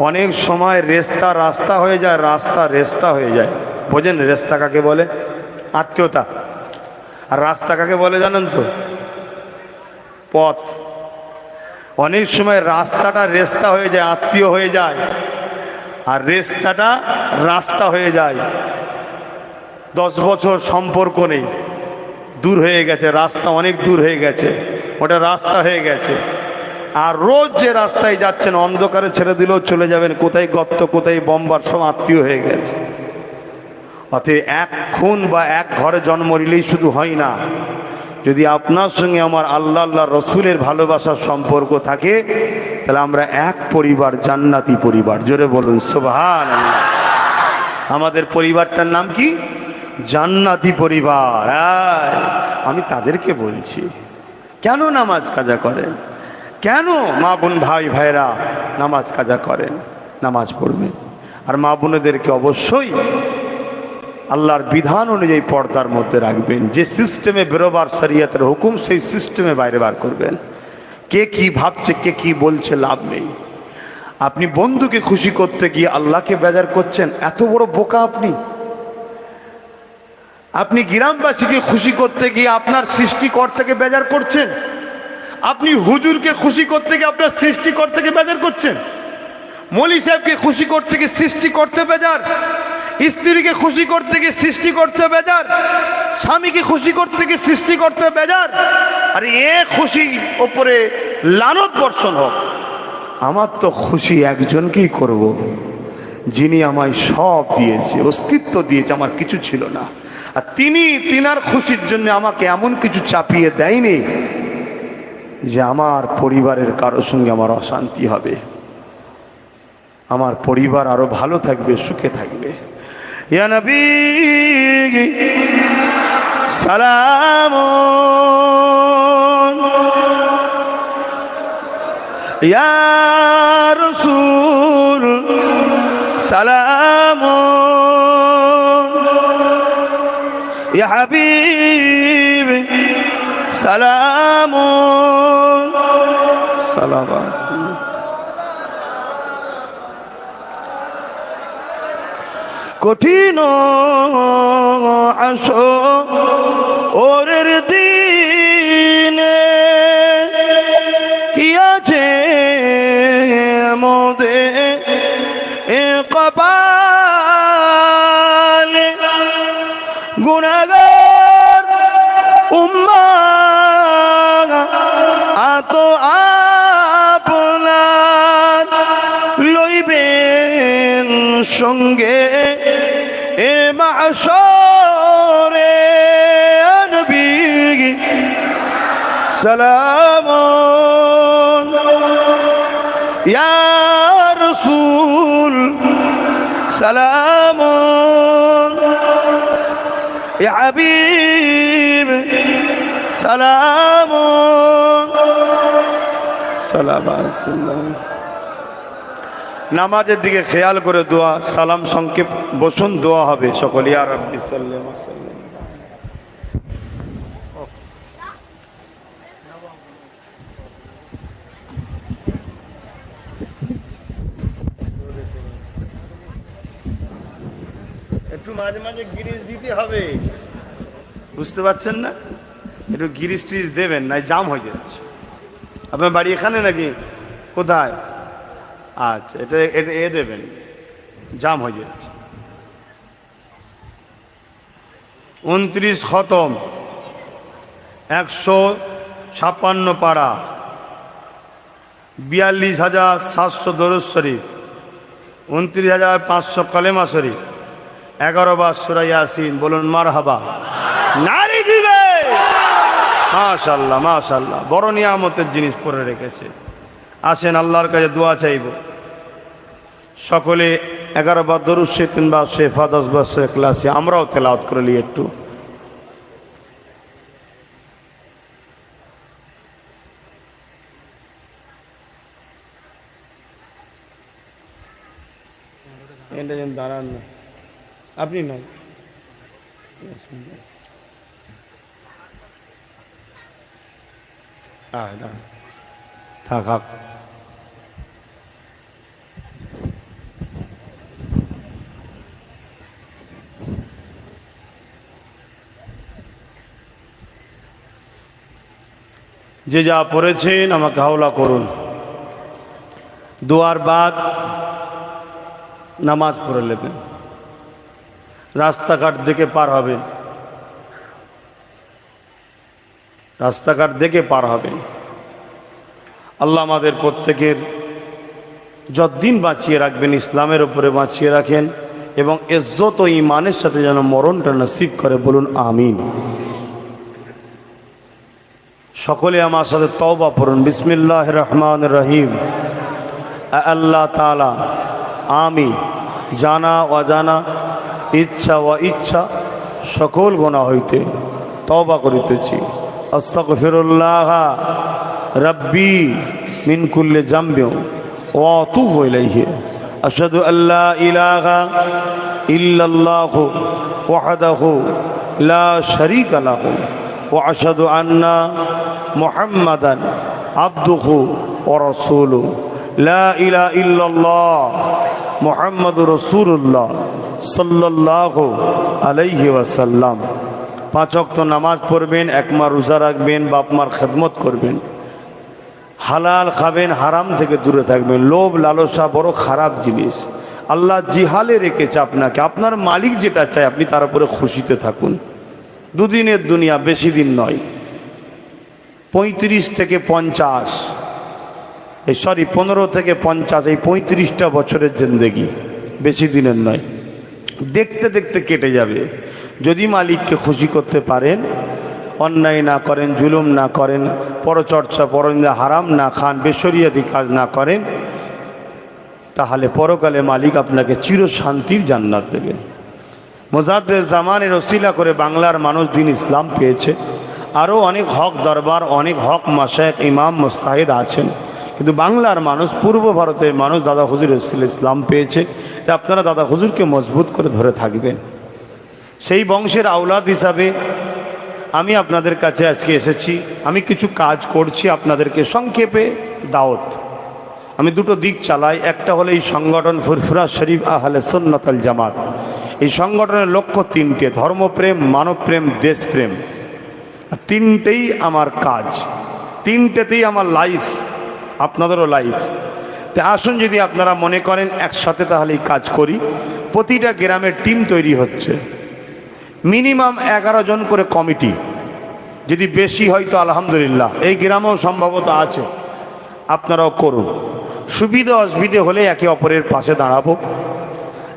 অনেক সময় রেস্তা রাস্তা হয়ে যায়, রাস্তা রেস্তা হয়ে যায়। বোঝেন রেস্তা কাকে বলে? আত্মীয়তা। আর রাস্তা কাকে বলে জানেন তো? পথ। অনেক সময় রাস্তাটা রেস্তা হয়ে যায়, আত্মীয় হয়ে যায়, আর রেস্তাটা রাস্তা হয়ে যায়। 10 বছর সম্পর্ক নেই, দূর হয়ে গেছে, রাস্তা অনেক দূর হয়ে গেছে, ওটা রাস্তা হয়ে গেছে। আর রোজ যে রাস্তায় যাচ্ছেন, অন্ধকারে ছেড়ে দিলেও চলে যাবেন, কোথায় গর্ত কোথায় বম্বার, সব আত্মীয় হয়ে গেছে। অতএব এক খুন বা এক ঘরে জন্ম নিলেই শুধু হয় না, যদি আপনার সঙ্গে আমার আল্লাহ আল্লাহ রসুলের ভালোবাসার সম্পর্ক থাকে, তাহলে আমরা এক পরিবার, জান্নাতি পরিবার। জোরে বলুন সুবহানাল্লাহ। আমাদের পরিবারটার নাম কি? জান্নাতি পরিবার। আমি তাদেরকে বলছি, কেন নামাজ কাজা করেন? কেন মা বোন ভাই ভাইরা নামাজ কাজা করেন? নামাজ পড়বেন। আর মা বোনেদেরকে অবশ্যই আল্লাহর বিধান অনুযায়ী পর্দার মধ্যে রাখবেন। যে সিস্টেমে বেরোবার শরীয়তের হুকুম, সেই সিস্টেমে বাইরে বার করবেন। কে কি ভাবছে, কে কি বলছে, লাভ নেই। আপনি বন্ধুকে খুশি করতে গিয়ে আল্লাহকে বেজার করছেন, এত বড় বোকা আপনি। আপনি গ্রামবাসীকে খুশি করতে গিয়ে আপনার সৃষ্টিকর্তাকে বেজার করছেন। আপনি হুজুরকে খুশি করতে গিয়ে আপনার সৃষ্টিকর্তাকে বেজার করছেন। মৌলী সাহেবকে খুশি করতে গিয়ে সৃষ্টি করতে বেজার। স্ত্রীকে খুশি করতে গিয়ে সৃষ্টি করতে বেজার, স্বামীকে খুশি করতে গিয়ে সৃষ্টি করতে বেজার। আর এ খুশি ওপরে লানত বর্ষণ হোক। আমার তো খুশি একজনকেই করব, যিনি আমায় সব দিয়েছে, অস্তিত্ব দিয়েছে, আমার কিছু ছিল না। আর তিনার খুশির জন্য আমাকে এমন কিছু চাপিয়ে দেয়নি যে আমার পরিবারের কারোর সঙ্গে আমার অশান্তি হবে, আমার পরিবার আরো ভালো থাকবে, সুখে থাকবে। ইয়া নবী সালাম, ইয়া রাসূল সালাম, ইয়া হাবিব সালাম সালাওয়াত। কঠিন আসরের দিনে কি আছে মোদের কপালে, গুনাহগার উম্মাহ আত আপনার লইবেন সঙ্গে এ মাশরে। নবী সালাম, ইয়া রাসূল সালাম, ইয়া হাবিব সালাম সালাওয়াতুল্লাহ। নামাজের দিকে খেয়াল করে দোয়া, সালাম সংক্ষেপ বসুন, দোয়া হবে সকলে। ইয়া রাব্বি সাল্লাল্লাহু আলাইহি ওয়াসাল্লাম। একটু মাঝে মাঝে গিরিশ দিতে হবে, বুঝতে পারছেন না? একটু গিরিশ টিরিশ দেবেন, না জাম হয়ে যাচ্ছে। আপনার বাড়ি এখানে নাকি কোথায়? আচ্ছা, এটা এটা এ দেবেন, জাম হয়ে যাচ্ছে। 29 খতম, 156 পারা, 42,700 দরুদ শরীফ, 29,500 কলেমা শরীফ, 11 বার সূরা ইয়াসিন। বলুন মারহাবা, নারী দিবে। মাশাআল্লাহ মাশাআল্লাহ, বড় নিয়ামতের জিনিস পরে রেখেছে। আসেন আল্লাহর কাছে দোয়া চাইব। সকলে 11 বার দরুদ শরীফ, 3 বার শেফা, 10 বার সূরা ইখলাস। আমরাও তেলাওয়াত করে নিই একটু। এটা যেন দাঁড়ান না, আপনি নয়, থাক। যে যা পড়েছেন আমাকে হাওলা করুন। দোয়ার বাদ নামাজ পড়ে নেবেন, রাস্তাঘাট দেখে পার হবেন, রাস্তাঘাট দেখে পার হবেন। আল্লাহ আমাদের প্রত্যেকের যতদিন বাঁচিয়ে রাখবেন, ইসলামের উপরে বাঁচিয়ে রাখেন এবং ইজ্জত ও ঈমানের সাথে যেন মরণটা নসিব করে। বলুন আমিন। সকলে আমার সাথে তওবা পড়ুন। বিসমিল্লাহির রহমানির রহিম। আল্লাহ তাআলা, আমি জানা অজানা, ইচ্ছা ও ইচ্ছা সকল গুনাহ হইতে তওবা করিতেছি। আস্তাগফিরুল্লাহ রাব্বি মিন কুল্লি যামবিন ওয়া আতুবু ইলাইহি। আশহাদু আল্লা ইলাহা ইল্লাল্লাহু ওয়াহদাহু লা শারীকা লাহু ওয়া আশহাদু আন্না মুহাম্মাদান আবদুহু ওয়া রাসূলুহু। লা ইলাহা ইল্লাল্লাহ মুহাম্মাদুর রাসূলুল্লাহ সাল্লাল্লাহু আলাইহি ওয়াসাল্লাম। 5 ওয়াক্ত নামাজ পড়বেন, 1 মাস রোজা রাখবেন, বাপ মার খেদমত করবেন, হালাল খাবেন, হারাম থেকে দূরে থাকবেন। লোভ লালসা বড় খারাপ জিনিস। আল্লাহ জিহালে রেখেছে আপনাকে, আপনার মালিক যেটা চায় আপনি তার উপরে খুশিতে থাকুন। দুদিনের দুনিয়া, বেশি দিন নয়। 35 থেকে 50, 15 থেকে 50, এই 35টা বছরের জিন্দেগি, বেশি দিনের নয়। দেখতে দেখতে কেটে যাবে। যদি মালিককে খুশি করতে পারেন, অন্যায় না করেন, জুলুম না করেন, পরচর্চা পরনিন্দা হারাম না খান, বেশরিয়াতি কাজ না করেন, তাহলে পরকালে মালিক আপনাকে চির শান্তির জান্নাত দেবে। মুজাদ্দেদ জামানের ওসিলা করে বাংলার মানুষ দিন ইসলাম পেয়েছে। আরও অনেক হক দরবার, অনেক হক মাশায়েখ, ইমাম, মুস্তাহিদ আছেন, কিন্তু বাংলার মানুষ, পূর্ব ভারতের মানুষ দাদা হুজুর ইসলাম পেয়েছে। তা আপনারা দাদা হুজুরকে মজবুত করে ধরে থাকবেন। সেই বংশের আওলাদ হিসাবে আমি আপনাদের কাছে আজকে এসেছি। আমি কিছু কাজ করছি, আপনাদেরকে সংক্ষেপে দাওয়াত। আমি দুটো দিক চালাই। একটা হলো এই সংগঠন ফুরফুরা শরীফ আহলে সুন্নাত ওয়াল জামাত। এই সংগঠনের লক্ষ্য তিনটে: ধর্মপ্রেম, মানবপ্রেম, দেশপ্রেম। তিনটেই আমার কাজ, তিনটেতেই আমার লাইফ, আপনাদেরও লাইফ। তা আসুন, যদি আপনারা মনে করেন একসাথে, তাহলে এই কাজ করি। প্রতিটা গ্রামের টিম তৈরি হচ্ছে, মিনিমাম 11 জন করে কমিটি। যদি বেশি হয় তো আলহামদুলিল্লাহ, এই গ্রামেও সম্ভবত আছে, আপনারাও করুন। সুবিধা অসুবিধে হলে একে অপরের পাশে দাঁড়াবো,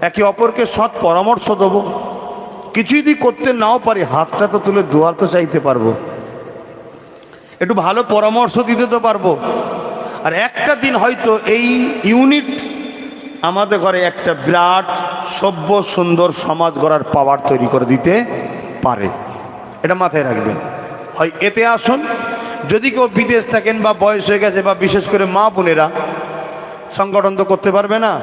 একে অপরকে সৎ পরামর্শ দেবো। কিছু যদি করতে নাও পারি, হাতটা তো তুলে দোয়া তো চাইতে পারবো, একটু ভালো পরামর্শ দিতে তো পারবো। আর একটা দিন হয়তো এই ইউনিট আমাদের ঘরে একটা বিরাট সভ্য সুন্দর সমাজ গড়ার পাওয়ার তৈরি করে দিতে পারে, এটা মাথায় রাখবেন। হয় এতে আসুন, যদি কেউ বিদেশ থাকেন বা বয়স হয়ে গেছে, বা বিশেষ করে মা বোনেরা সংগঠন তো করতে পারবে না,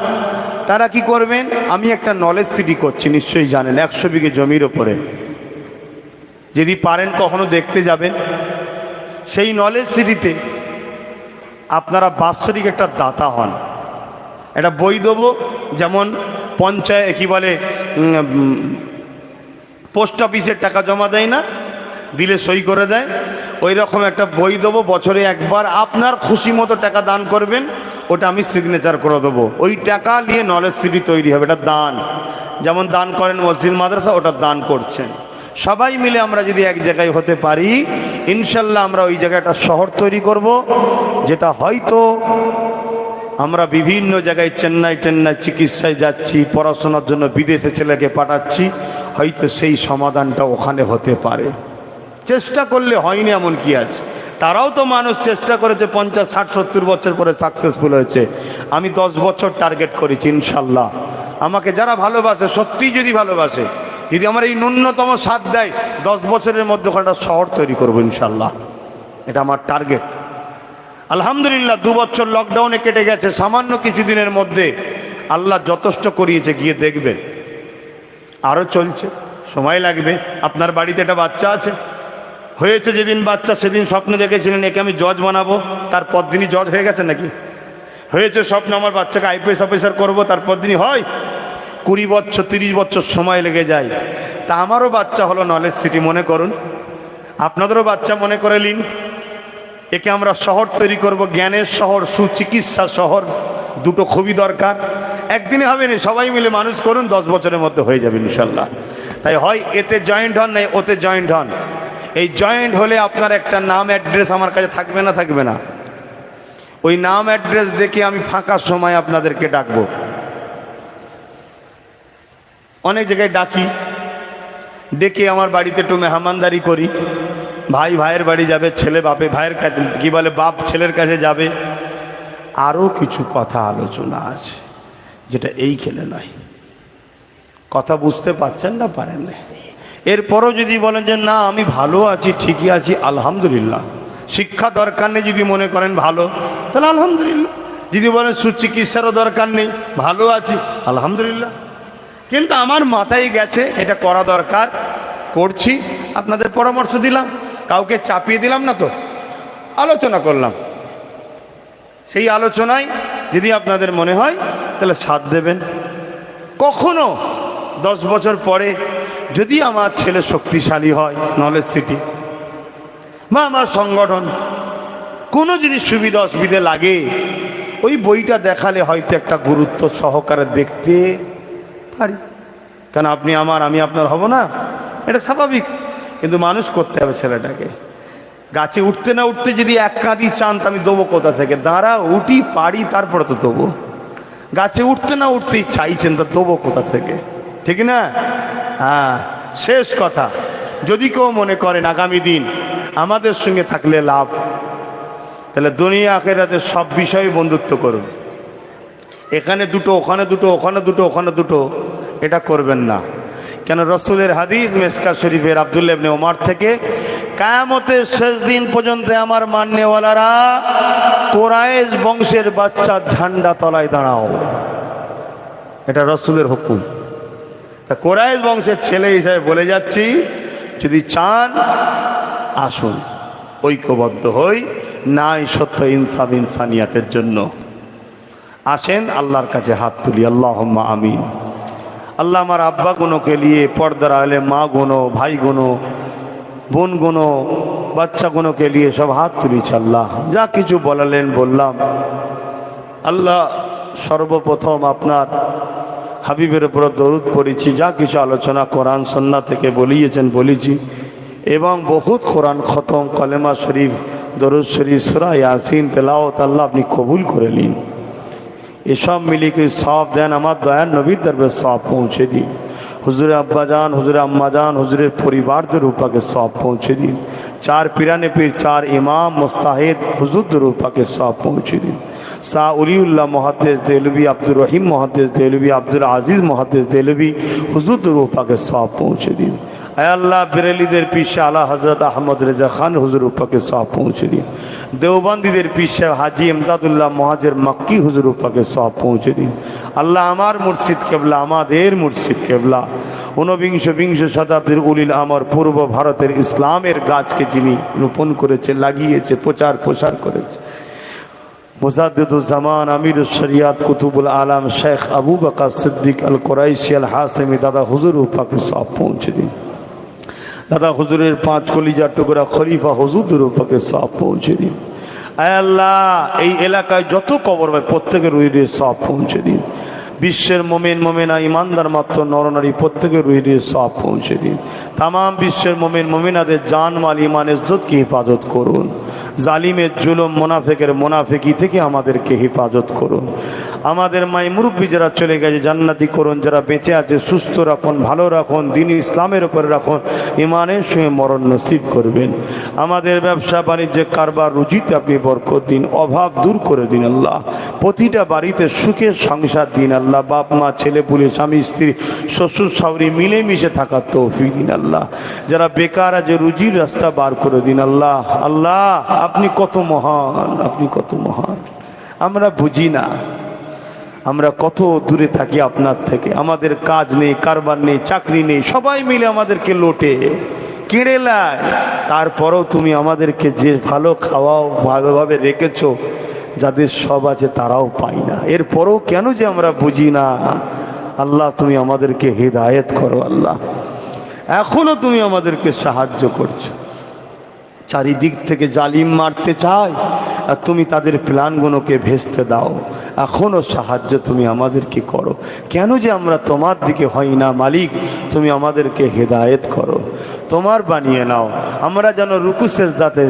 তারা কি করবেন? আমি একটা নলেজ সিটি করছি, নিশ্চয়ই জানেন, 100 বিঘে জমির ওপরে। যদি পারেন কখনো দেখতে যাবেন। সেই নলেজ সিটিতে আপনারা বাৎসরিক একটা দাতা হন। একটা বই দেবো, যেমন পঞ্চায়েত কি বলে, পোস্ট অফিসের টাকা জমা দেয় না, দিলে সই করে দেয়, ওই রকম একটা বই দেবো। বছরে একবার আপনার খুশি মতো টাকা দান করবেন, ওটা আমি সিগনেচার করে দেবো। ওই টাকা নিয়ে নলেজ সিটি তৈরি হবে। এটা দান, যেমন দান করেন মসজিদ মাদ্রাসা, ওটা দান করছেন। সবাই মিলে আমরা যদি এক জায়গায় হতে পারি, ইনশাল্লাহ আমরা ওই জায়গায় একটা শহর তৈরি করব, যেটা হয়তো আমরা বিভিন্ন জায়গায় চেন্নাই চিকিৎসায় যাচ্ছি, পড়াশোনার জন্য বিদেশে ছেলেকে পাঠাচ্ছি, হয়তো সেই সমাধানটা ওখানে হতে পারে। চেষ্টা করলে হয়নি এমন কি আছে? তারাও তো মানুষ চেষ্টা করেছে, 50, 60, 70 বছর পরে সাকসেসফুল হয়েছে। আমি 10 বছর টার্গেট করেছি ইনশাল্লাহ। আমাকে যারা ভালোবাসে, সত্যিই যদি ভালোবাসে, যদি আমার এই ন্যূনতম সাথ দেয়, 10 বছরের মধ্যে একটা শহর তৈরি করবো ইনশাল্লাহ। এটা আমার টার্গেট। আলহামদুলিল্লাহ 2 বছর লকডাউনে কেটে গেছে, সামান্য কিছুদিনের মধ্যে আল্লাহ যথেষ্ট করিয়েছে। গিয়ে দেখবেন আরও চলছে, সময় লাগবে। আপনার বাড়িতে একটা বাচ্চা আছে, হয়েছে যেদিন বাচ্চা, সেদিন স্বপ্নে দেখেছিলেন একে আমি জজ বানাবো, তারপর দিনই জজ হয়ে গেছে নাকি? হয়েছে স্বপ্ন আমার বাচ্চাকে IPS অফিসার করবো, তারপর দিনই হয়। 20 বছর 30 বছর সময় লেগে যায়। তা আমারও বাচ্চা হলো নলেজ সিটি, মনে করুন। আপনাদেরও বাচ্চা মনে করে নিন। একে আমরা শহর তৈরি করব, জ্ঞানের শহর, সুচিকিৎসা শহর। দুটো খুবই দরকার। একদিনে হবে না, সবাই মিলে মানুষ করুন, 10 বছরের মধ্যে হয়ে যাবে ইনশাল্লাহ। তাই হয় এতে জয়েন্ট হন, না ওতে জয়েন্ট হন। এই জয়েন্ট হলে আপনার একটা নাম অ্যাড্রেস আমার কাছে থাকবে না, থাকবে না? ওই নাম অ্যাড্রেস দেখে আমি ফাঁকা সময় আপনাদেরকে ডাকবো। অনেক জায়গায় ডাকি, ডেকে আমার বাড়িতে একটু মেহমানদারি করি। ভাই ভাইয়ের বাড়ি যাবে, ছেলে বাপে ভাইয়ের কাছে, কি বলে, বাপ ছেলের কাছে যাবে। আরও কিছু কথা আলোচনা আছে, যেটা এই খেলে নয়। কথা বুঝতে পারছেন না, পারেন না? এরপরও যদি বলেন যে না আমি ভালো আছি, ঠিকই আছি, আলহামদুলিল্লাহ। শিক্ষা দরকার নেই যদি মনে করেন ভালো, তাহলে আলহামদুলিল্লাহ। যদি বলেন সুচিকিৎসারও দরকার নেই, ভালো আছি, আলহামদুলিল্লাহ। কিন্তু আমার মাথায় গেছে এটা করা দরকার, করছি, আপনাদের পরামর্শ দিলাম, কাউকে চাপিয়ে দিলাম না, তো আলোচনা করলাম। সেই আলোচনায় যদি আপনাদের মনে হয় তাহলে সাথ দেবেন। কখনো 10 বছর পরে যদি আমার ছেলে শক্তিশালী হয়, নলেজ সিটি বা আমার সংগঠন কোনো যদি সুবিধা অসুবিধে লাগে, ওই বইটা দেখালে হয়তো একটা গুরুত্ব সহকারে দেখতে পারি, কেন আপনি আমার, আমি আপনার হব না, এটা স্বাভাবিক। কিন্তু মানুষ করতে হবে ছেলেটাকে। গাছে উঠতে না উঠতে যদি এক কাঁদি চান তো আমি দেবো কোথা থেকে? দাঁড়া, উঠি, পারি, তারপরে তো দেবো। গাছে উঠতে না উঠতেই চাইছেন তো দেবো কোথা থেকে? ঠিক না? হ্যাঁ, শেষ কথা, যদি কেউ মনে করেন আগামী দিন আমাদের সঙ্গে থাকলে লাভ, তাহলে দুনিয়া আখিরাতের সব বিষয়ে বন্ধুত্ব করুন। এখানে দুটো, ওখানে দুটো, ওখানে দুটো, ওখানে দুটো, এটা করবেন না। কেন রাসূলের হাদিস মিশকাত শরীফের আব্দুল্লাহ ইবনে ওমর থেকে, কিয়ামতের শেষ দিন পর্যন্ত আমার মাননেওয়ালারা কুরাইশ বংশের বাচ্চার ঝান্ডা তলায় দাঁড়াও, এটা রাসূলের হুকুম। তা কুরাইশ বংশের ছেলে হিসেবে বলে যাচ্ছি, যদি চান আসুন ঐক্যবদ্ধ হই, নাই সত্য ইনসাফ ইনসানিয়াতের জন্য আসেন, আল্লাহর কাছে হাত তুলি, আল্লাহুম্মা আমিন। আল্লাহ আমার আব্বা গুনোকে নিয়ে, পর্দার আলে মা গুনো, ভাই গুনো, বোন গুনো, বাচ্চা গুনোকে নিয়ে সব হাত তুলিছি। আল্লাহ যা কিছু বলালেন বললাম। আল্লাহ সর্বপ্রথম আপনার হাবিবের উপর দরুদ পড়েছি, যা কিছু আলোচনা কোরআন সুন্নাহ থেকে বলিয়েছেন বলেছি, এবং বহুত কোরআন খতম, কলেমা শরীফ, দরুদ শরীফ, সূরা ইয়াসিন তেলাওয়াত আল্লাহ আপনি কবুল করে নিন। এসব মিলিয়ে করে সব দেন, আমার দয়ার নবীর দরবারে সব পৌঁছে দিন। হুজুরে আব্বাজান, হুজুরে আম্মাজান, হুজুরের পরিবারদের রূপাকে সব পৌঁছে দিন। চার পিরানে পীর, চার ইমাম মুস্তাহিদ হুজুরদের রূপাকে সব পৌঁছে দিন। শাহ উলিউল্লাহ মুহাদ্দিস দেহলভী, আব্দুর রহিম মুহাদ্দিস দেহলভী, আব্দুল আজিজ মুহাদ্দিস দেহলভী হুজুরদের রূপাকে সব পৌঁছে দিন। আয় আল্লাহ বেরেলিদের পিসা আলা হযরত আহমদ রেজা খান হুজুর রূপাকে সব পৌঁছে দিন। দেওবন্দিদের পিসা হাজি ইমদাদুল্লাহ মুহাজির মক্কি হুজুর রূপাকে সব পৌঁছে দিন। আল্লাহ আমার মুর্শিদ কেবলা, আমাদের মুর্শিদ কেবলা, ঊনবিংশ বিংশ শতাব্দীর উলিল আমর পূর্ব ভারতের ইসলামের গাছকে যিনি রোপণ করেছে, লাগিয়েছে, প্রচার প্রসার করেছে, মুজাদ্দিদুজ্জামান আমিরুশ শরিয়াত কুতুবুল আলম শেখ আবু বকর সিদ্দিক আল কুরাইশি আল হাসেমি দাদা হুজুর রূপাকে সব পৌঁছে দিন। দাদা হুজুরের পাঁচ কলিজার টুকরা খলিফা হুজুরদের রূপাকে সব পৌঁছে দিন। আয় আল্লাহ এই এলাকায় যত কবর হয় প্রত্যেকের রুহিরে সব পৌঁছে দিন। বিশ্বের মোমেন মোমেনা ইমানদার মাত্র নরনারী প্রত্যেকের রুহিরে সব পৌঁছে দিন। তাম বিশ্বের মোমেন মোমেনাদের জানমাল ইমান ইজ্জতকে হেফাজত করুন। জালিমের জুলুম, মুনাফিকের মুনাফিকি থেকে আমাদেরকে হেফাজত করুন। আমাদের মাই মুরব্বী যারা চলে গেছে জান্নাতি করুন, যারা বেঁচে আছে সুস্থ রাখুন, ভালো রাখুন, দিন ইসলামের উপরে রাখুন, ইমানের সঙ্গে মরণ নসিব করবেন। আমাদের ব্যবসা বাণিজ্যে কারবার রুজিতে আপনি বরকত দিন, অভাব দূর করে দিন আল্লাহ। প্রতিটা বাড়িতে সুখের সংসার দিন আল্লাহ। বাপ মা, ছেলে পুলে, স্বামী স্ত্রী, শ্বশুর শাশুড়ি মিলেমিশে থাকার তৌফিক দিন আল্লাহ। যারা বেকার আছে রুজির রাস্তা বার করে দিন আল্লাহ। আল্লাহ আপনি কত মহান, আপনি কত মহান। আমরা বুঝি না, আমরা কত দূরে থাকি আপনার থেকে। আমাদের কাজ নেই, কারবার নেই, চাকরি নেই, সবাই মিলে আমাদেরকে লোটে কেড়ে লায়। তারপরেও তুমি আমাদেরকে যে ভালো খাওয়াও, ভালোভাবে রেখেছো, যাদের সব আছে তারাও পাই না। এরপরেও কেন যে আমরা বুঝি না। আল্লাহ তুমি আমাদেরকে হেদায়েত করো আল্লাহ। এখনো তুমি আমাদেরকে সাহায্য করছো। চারিদিক থেকে জালিম মারতে চায় আর তুমি তাদের প্ল্যানগুলোকে ভেস্তে দাও। এখনো সাহায্য তুমি আমাদেরকে করো। কেন যে আমরা তোমার দিকে হই না মালিক? তুমি আমাদেরকে হেদায়েত করো, তোমার বানিয়ে নাও। আমরা যেন রুকু সেজদাতে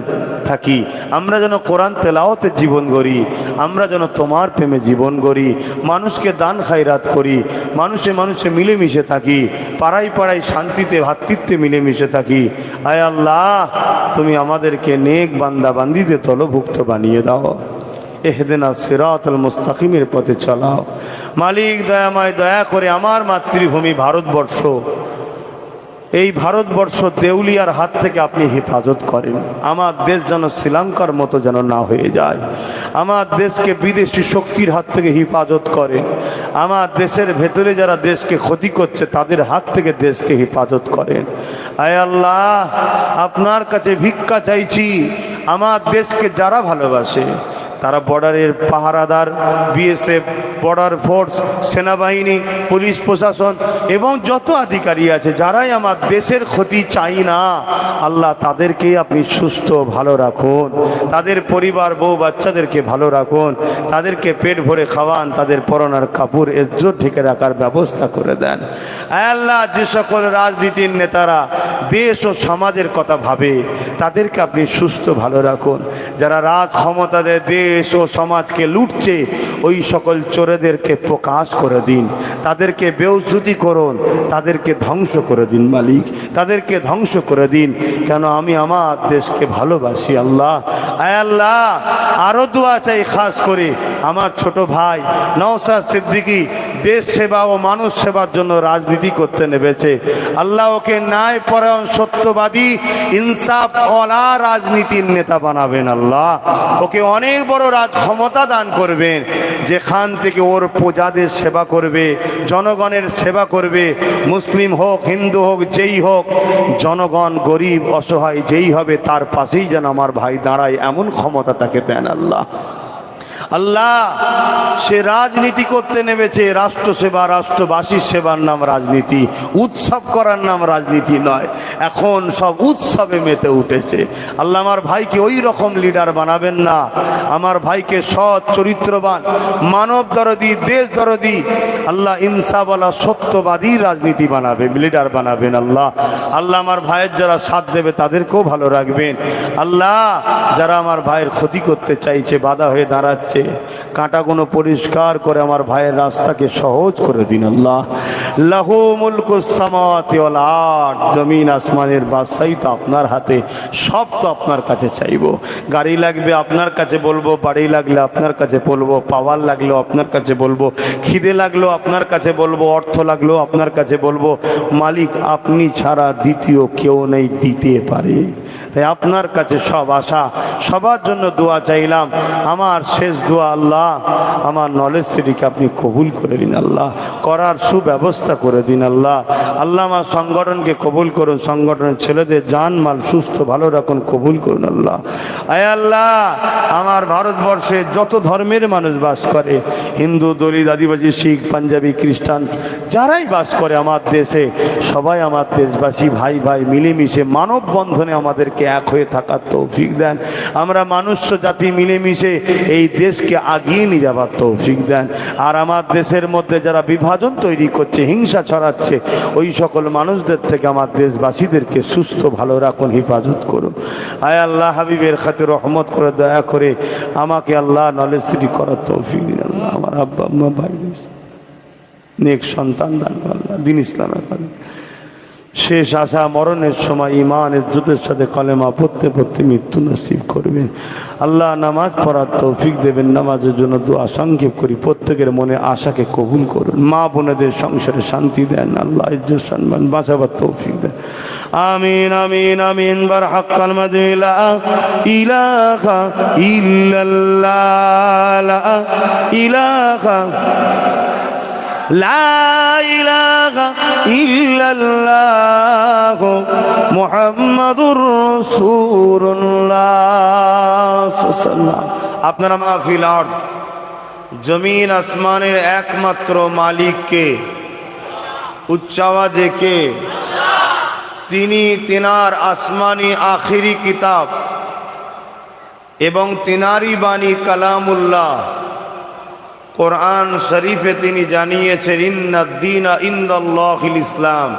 থাকি, আমরা যেন কোরআন তেলাওয়াতে জীবন গড়ি, আমরা যেন তোমার প্রেমে জীবন গড়ি, মানুষকে দান খায়রাত করি, মানুষে মানুষে মিলেমিশে থাকি, পাড়ায় পাড়ায় শান্তিতে ভ্রাতৃত্বে মিলেমিশে থাকি। আয় আল্লাহ তুমি আমাদেরকে নেক বান্দা বান্দিদের দলভুক্ত বানিয়ে দাও। ইহদিনা সিরাতাল মুস্তাকিমের পথে চালাও মালিক। দয়াময় দয়া করে আমার মাতৃভূমি ভারতবর্ষ, এই ভারতবর্ষ দেউলিয়ার হাত থেকে আপনি হেফাজত করেন। আমার দেশ যেন শ্রীলঙ্কার মতো যেন না হয়ে যায়। আমার দেশকে বিদেশি শক্তির হাত থেকে হেফাজত করেন। আমার দেশের ভেতরে যারা দেশকে ক্ষতি করছে তাদের হাত থেকে দেশকে হেফাজত করেন। আয় আল্লাহ আপনার কাছে ভিক্ষা চাইছি, আমার দেশকে যারা ভালোবাসে তারা বর্ডারের পাহারাদার, বিএসএফ, বর্ডার ফোর্স, সেনাবাহিনী, পুলিশ প্রশাসন এবং যত আধিকারী আছে, যারাই আমার দেশের ক্ষতি চাই না, আল্লাহ তাদেরকেই আপনি সুস্থ ভালো রাখুন, তাদের পরিবার বউ বাচ্চাদেরকে ভালো রাখুন, তাদেরকে পেট ভরে খাওয়ান, তাদের পরনার কাপড় ইজ্জত ঢেকে রাখার ব্যবস্থা করে দেন। আল্লাহ, যে সকল রাজনীতির নেতারা দেশ ও সমাজের কথা ভাবে, তাদেরকে আপনি সুস্থ ভালো রাখুন। যারা রাজ ক্ষমতাদের দেশ ও সমাজকে লুটছে, ওই সকল চোরেদেরকে প্রকাশ করে দিন, তাদেরকে বেউজ্জতি করুন, তাদেরকে ধ্বংস করে দিন মালিক, তাদেরকে ধ্বংস করে দিন। কেন আমি আমার দেশকে ভালোবাসি আল্লাহ। আয় আল্লাহ, আরো দোয়া চাই, খাস করে আমার ছোট ভাই নওশাদ সিদ্দিকী দেশ সেবা ও মানুষ সেবার জন্য রাজনীতি করতে নেমেছে। আল্লাহ ওকে ন্যায়পরায়ণ, সত্যবাদী, ইনসাফ ওয়ালা রাজনীতির নেতা বানাবেন। আল্লাহ ওকে অনেক বড় রাজ ক্ষমতা দান করবেন, যেখান থেকে ওর প্রজাদের সেবা করবে, জনগণের সেবা করবে। মুসলিম হোক, হিন্দু হোক, যেই হোক, জনগণ গরিব অসহায় যেই হবে, তার পাশেই যেন আমার ভাই দাঁড়ায়, এমন ক্ষমতা তাকে দেন আল্লাহ। আল্লাহ, সে রাজনীতি করতে নেমেছে, রাষ্ট্রসেবা, রাষ্ট্রবাসীর সেবার নাম রাজনীতি, উৎসব করার নাম রাজনীতি নয়। এখন সব উৎসবে মেতে উঠেছে। আল্লাহ আমার ভাইকে ওই রকম লিডার বানাবেন না। আমার ভাইকে সৎ, চরিত্রবান, মানব দরদি, দেশ দরদি, আল্লাহ ইনসাফওয়ালা, সত্যবাদী রাজনীতি বানাবেন, লিডার বানাবেন। আল্লাহ আল্লাহ আমার ভাইয়ের যারা সাথ দেবে তাদেরকেও ভালো রাখবেন। আল্লাহ, যারা আমার ভাইয়ের ক্ষতি করতে চাইছে, বাধা হয়ে দাঁড়াচ্ছে, কাঁটাগুলো পরিষ্কার করে আমার ভাইয়ের রাস্তাকে সহজ করে দিন। আল্লাহ, লাহু মুলকুস সামাওয়াতি ওয়াল আরদ, জমিন আসমানের বাদশাহী তো আপনার হাতে, সব তো আপনার কাছে চাইবো। গাড়ি লাগবে আপনার কাছে বলবো, বাড়ি লাগলে আপনার কাছে বলবো, পাওয়ার লাগলেও আপনার কাছে বলবো, খিদে লাগলেও আপনার কাছে বলবো, অর্থ লাগলেও আপনার কাছে বলবো। মালিক, আপনি ছাড়া দ্বিতীয় কেউ নেই দিতে পারে, তাই আপনার কাছে সব আশা। সবার জন্য দোয়া চাইলাম। আমার শেষ দোয়া, আল্লাহ আমার নলেজ সিটিকে আপনি কবুল করে দিন। আল্লাহ করার সুব্যবস্থা করে দিন। আল্লাহ আল্লাহ আমার সংগঠনকে কবুল করুন, সংগঠনের ছেলেদের জান মাল সুস্থ ভালো রাখুন, কবুল করুন। আল্লাহ আয় আল্লাহ, আমার ভারতবর্ষে যত ধর্মের মানুষ বাস করে, হিন্দু, দলিত, আদিবাসী, শিখ, পাঞ্জাবি, খ্রিস্টান, যারাই বাস করে আমার দেশে, সবাই আমার দেশবাসী, ভাই ভাই মিলেমিশে মানব বন্ধনে আমাদেরকে এক হয়ে থাকার তৌফিক দেন। আমরা মানুষ জাতি মিলেমিশে এই দেশকে আগিয়ে নিয়ে যাবার তৌফিক দেন। আর আমার দেশের মধ্যে যারা বিভাজন তৈরি করছে, হিংসা ছড়াচ্ছে, ওই সকল মানুষদের থেকে আমার দেশবাসীদেরকে সুস্থ ভালো রাখুন, হেফাজত করুন। আয় আল্লাহ, হাবিবের খাতির রহমত করে দয়া করে আমাকে আল্লাহ নলেজ সিটি করার তৌফিক দিন। আল্লাহ আমার আব্বা আম্মা, ভাই নেক সন্তান দান, আল্লাহ দিন ইসলামের শেষ আশা মরণের সময় ঈমান ইজ্জতের সাথে কলেমা পড়তে পড়তে মৃত্যু নসিব করবেন। আল্লাহ নামাজ পড়ার তৌফিক দেবেন। নামাজের জন্য দোয়া সংক্ষেপ করি, প্রত্যেকের মনে আশাকে কবুল করুন। মা বোনেদের সংসারে শান্তি দেন, আল্লাহ ইজ্জত সম্মান বাঁচাবার তৌফিক দেন। আমিন আমিন আমিন। বার হাক্কাল মাদিলা ইলাহা ইল্লাল্লাহ, লা ইলাহা লা ইলাহা ইল্লাল্লাহ মুহাম্মাদুর রাসূলুল্লাহ। আপনারা মাহফিল আরদ, জমিন আসমানের একমাত্র মালিককে, উচ্চ আওয়াজে কে? তিনি তিনার আসমানি আখিরি কিতাব এবং তিনারি বাণী কালামুল্লাহ কোরআন শরীফে তিনি জানিয়েছেন, ইন্নাদ-দীনা ইনদাল্লাহিল ইসলাম,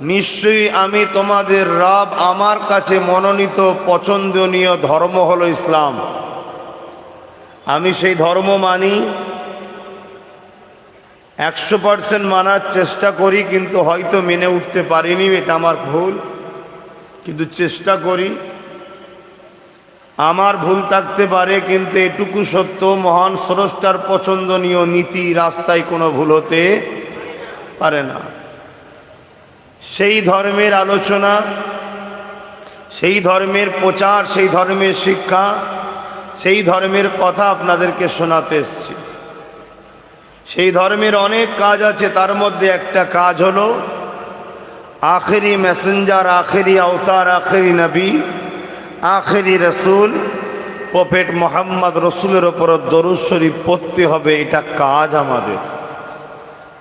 নিশ্চয়ই আমি তোমাদের রব, আমার কাছে মনোনীত পছন্দনীয় ধর্ম হলো ইসলাম। আমি সেই ধর্ম মানি, 100% মানার চেষ্টা করি, কিন্তু হয়তো মেনে উঠতে পারিনি, এটা আমার ভুল, কিন্তু চেষ্টা করি। আমার ভুল থাকতে পারে, কিন্তু এটুকু সত্য, মহান স্রষ্টার পছন্দনীয় নীতি রাস্তায় কোনো ভুল হতে পারে না। সেই ধর্মের আলোচনা, সেই ধর্মের প্রচার, সেই ধর্মের শিক্ষা, সেই ধর্মের কথা আপনাদেরকে শোনাতে এসেছি। সেই ধর্মের অনেক কাজ আছে, তার মধ্যে একটা কাজ হলো আখেরি মেসেঞ্জার, আখেরি আওতার, আখেরি নবী, আখেরি রসুল প্রফেট মোহাম্মদ রসুলের ওপর দরুদ শরীফ পড়তে হবে, এটা কাজ আমাদের।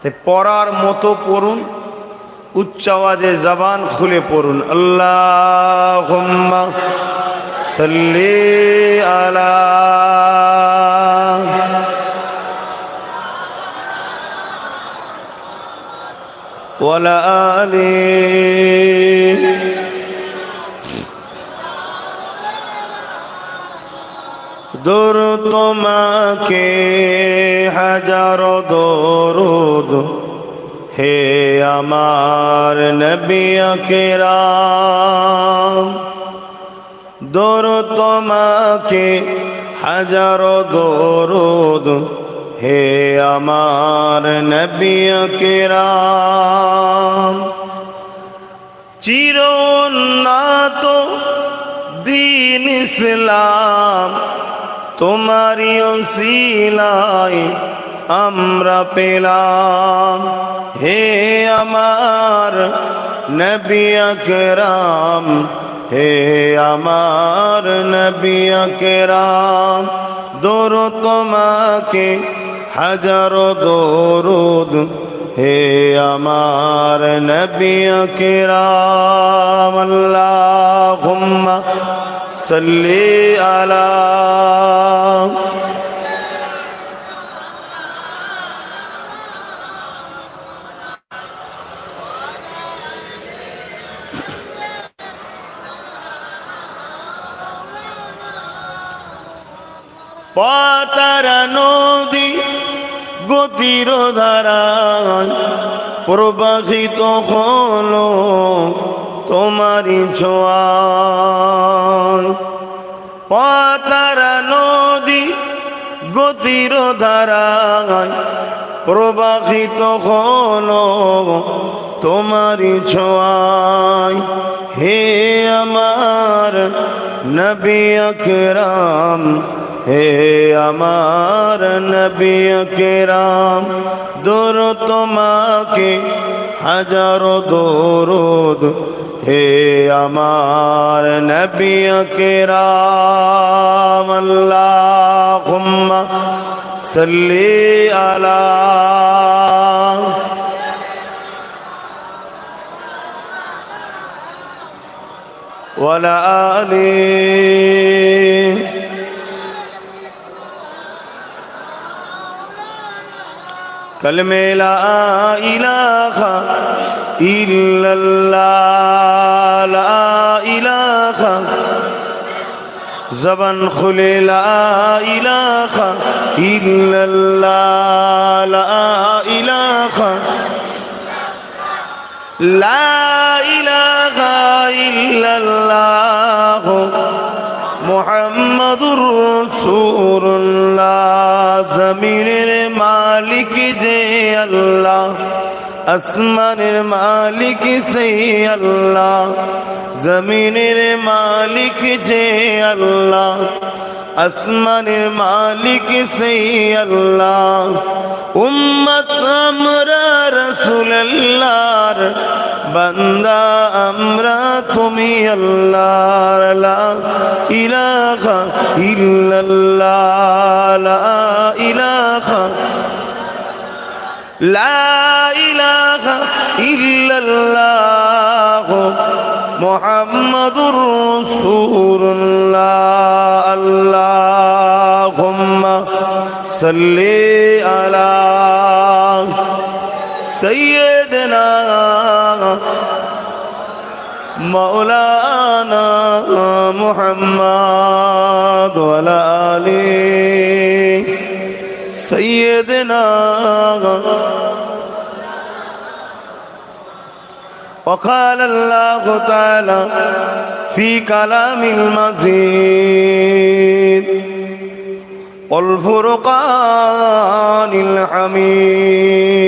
তাই পড়ার মতো পড়ুন, উচ্চ আওয়াজে জবান খুলে পড়ুন। আল্লাহুম্মা সাল্লি আলা ওয়ালা আলি দরুদ তোমাকে হাজারো দরুদ হে আমার নবী আকরাম, দরুদ তোমাকে হাজারো দরুদ হে আমার নবী আকরাম। চিরোন্নত দ্বীন ইসলাম তোমারি ওসিলায় আমরা পেলাম, হে আমার নবী আকরাম, হে আমার নবী আকরাম। দরুদ তোমাকে হাজারো দরুদ হে আমার নবী আকরাম। আল্লাহুম্মা সাল্লি আলা পাতারা নদী গতির ধারায় প্রবাহিত হলো তোমারি ছোঁয়ায়। পাতারা নদী গতির ধারায় প্রবাহিত হলো তোমারি ছোঁয়ায়, হে আমার নবী আকরাম, হে আমার নবী আকরাম। দরুদ তোমাকে হাজারো দরুদ হে আমার নবী আকরাম। আল্লাহুম্মা সাল্লি আলা ওয়ালা আলি कलमे ला इलाहा इल्लल्लाह, ला इलाहा ज़बान खुले ला इलाहा इल्लल्लाह, ला इलाहा ला इलाहा इल्लल्लाह मुहम्मदुर रसूलुल्लाह। ज़मीनेर मालिक जे अल्लाह, আসমানের মালিক সেই আল্লাহ, জমিনের মালিক যে আল্লাহ, আসমানের মালিক সেই আল্লাহ। উম্মত আমরা রাসূলুল্লাহর বান্দা আমরা তুমি আল্লাহর। লা ইলাহা ইল্লাল্লাহ, লা ইলাহা লা ইলাহা ইল্লাল্লাহ মুহাম্মাদুর রাসূলুল্লাহ। আল্লাহুম্মা সাল্লি আলা সাইয়্যিদিনা মাওলানা মুহাম্মাদ ওয়া আলা আলি سيدنا وقال الله تعالى في كلام المزيد والفرقان الحميد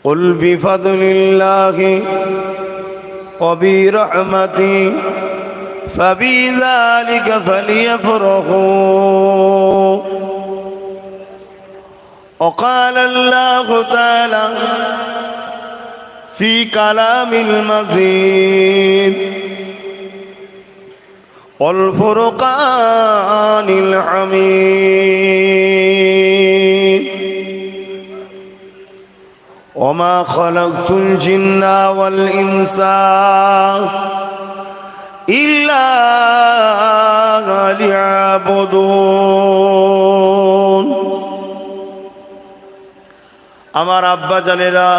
قل بفضل الله وبرحمته فبذلك فليفرحوا. وقال الله تعالى في كلام المزيد والفرقان الحميد وما خلقت الجن والإنس إلا ليعبدون আমার আব্বা জানেরা,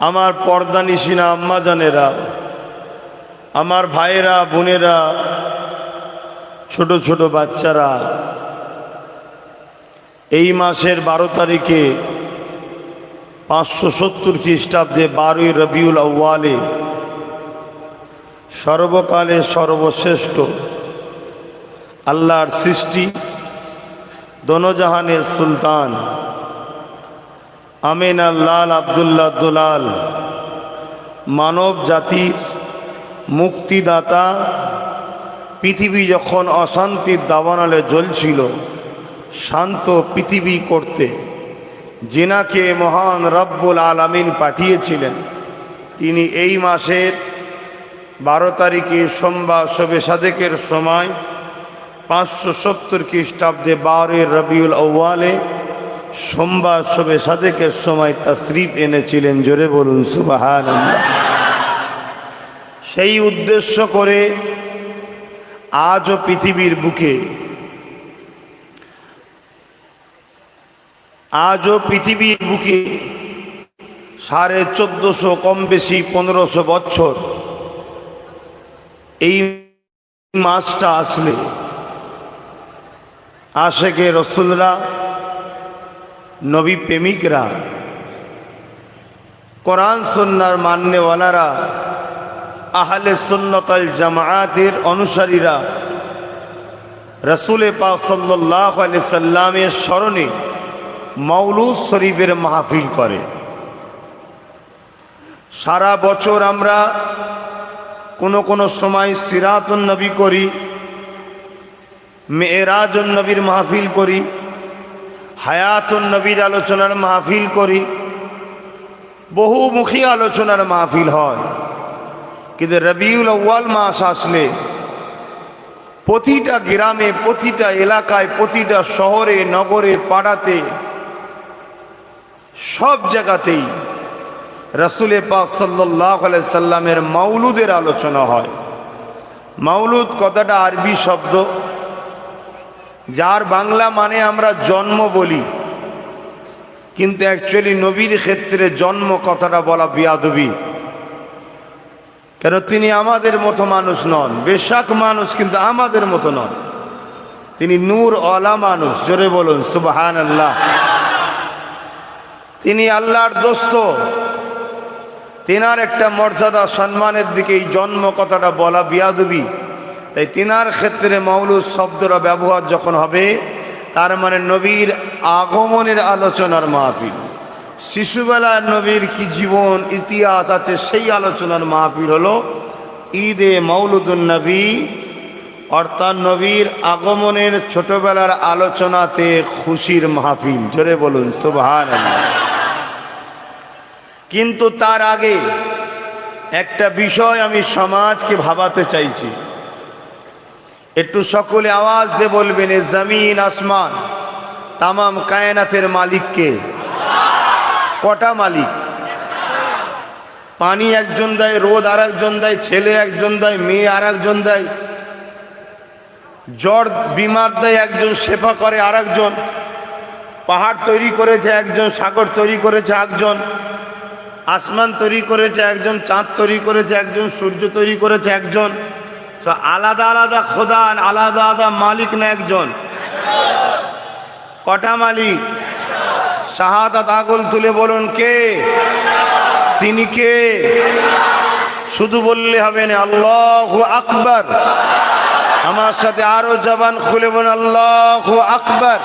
আমার পর্দা নিশিনা আম্মা জানেরা, আমার ভাইয়েরা বোনেরা, ছোট ছোট বাচ্চারা, এই মাসের 12 তারিখে 570 খ্রিস্টাব্দে 12ই রবিউল আউয়ালে সর্বকালে সর্বশ্রেষ্ঠ আল্লাহর সৃষ্টি দোনোজাহানের সুলতান আমিনার লাল আব্দুল্লাহ দুলাল মানব জাতির মুক্তিদাতা, পৃথিবী যখন অশান্তির দাবানলে জ্বলছিল, শান্ত পৃথিবী করতে যিনাকে মহান রব্বুল আলামিন পাঠিয়েছিলেন, তিনি এই মাসের 12 তারিখে সোমবার শবে সাদেকের সময় 570 খ্রিস্টাব্দে 12ই রবিউল আউয়ালে সোমবার শবে সাদেকের সময় তাশরীফ এনেছিলেন। জোরে বলুন সুবহানাল্লাহ। সেই উদ্দেশ্য করে আজও পৃথিবীর বুকে, আজও পৃথিবীর বুকে 1450 কম বেশি 1500 বছর এই মাসটা আসলে আশেকে রসুলরা, নবী প্রেমিকরা, কোরআন সুন্নাহর মাননেওয়ালারা, আহলে সুন্নাত ওয়াল জামাআতের অনুসারীরা রাসূল পাক সাল্লাল্লাহু আলাইহি সাল্লামের স্মরণে মাওলুদ শরীফের মাহফিল করে। সারা বছর আমরা কোনো সময় সিরাতুন নবী করি, মেরাজুন নবীর মাহফিল করি, হায়াতুন নবীর আলোচনার মাহফিল করি, বহুমুখী আলোচনার মাহফিল হয়। কিন্তু রবিউল আউয়াল মাস আসলে প্রতিটা গ্রামে, প্রতিটা এলাকায়, প্রতিটা শহরে, নগরে, পাড়াতে, সব জায়গাতেই রাসূল পাক সাল্লাল্লাহু আলাইহি সাল্লামের মাওলুদের আলোচনা হয়। মাওলুদ কথাটা আরবি শব্দ, যার বাংলা মানে আমরা জন্ম বলি, কিন্তু অ্যাকচুয়ালি নবীর ক্ষেত্রে জন্ম কথাটা বলা বিয়াদবি। কেন? তিনি আমাদের মতো মানুষ নন, বেশাক মানুষ, কিন্তু আমাদের মতো নন। তিনি নূর ওয়ালা মানুষ। জোরে বলুন সুবহানাল্লাহ। তিনি আল্লাহর দোস্ত, তিনার একটা মর্যাদা সম্মানের দিকে এই জন্ম কথাটা বলা বিয়াদবি। তাই তিনার ক্ষেত্রে মাওলুদ শব্দটা ব্যবহার যখন হবে, তার মানে নবীর আগমনের আলোচনার মাহফিল। শিশুবেলার নবীর কি জীবন ইতিহাস আছে, সেই আলোচনার মাহফিল হলো ঈদে মাওলুদুন নবী, অর্থাৎ নবীর আগমনের ছোটবেলার আলোচনাতে খুশির মাহফিল। জোরে বলুন সুবহানাল্লাহ। কিন্তু তার আগে একটা বিষয় আমি সমাজকে ভাবাতে চাইছি, একটু সকলে আওয়াজ দিয়ে বলবেন, এ জমিন আসমান তামাম কায়নাতের মালিককে? কটা মালিক? পানি একজন দেয়, রোদ আর একজন দেয়, ছেলে একজন দেয়, মেয়ে আর একজন দেয়, জ্বর বিমার দেয় একজন, সেবা করে আর একজন, পাহাড় তৈরি করেছে একজন, সাগর তৈরি করেছে একজন, আসমান তৈরি করেছে একজন, চাঁদ তৈরি করেছে একজন, সূর্য তৈরি করেছে একজন। তো আলাদা আলাদা খোদা, আলাদা আলাদা মালিক না একজন? কটা মালিক? শাহাদাত আগুল তুলে বলুন কে? তিনি কে? শুধু বললে হবে না, আল্লাহু আকবার। আমার সাথে আরো জবান খুলে বলুন আল্লাহু আকবার।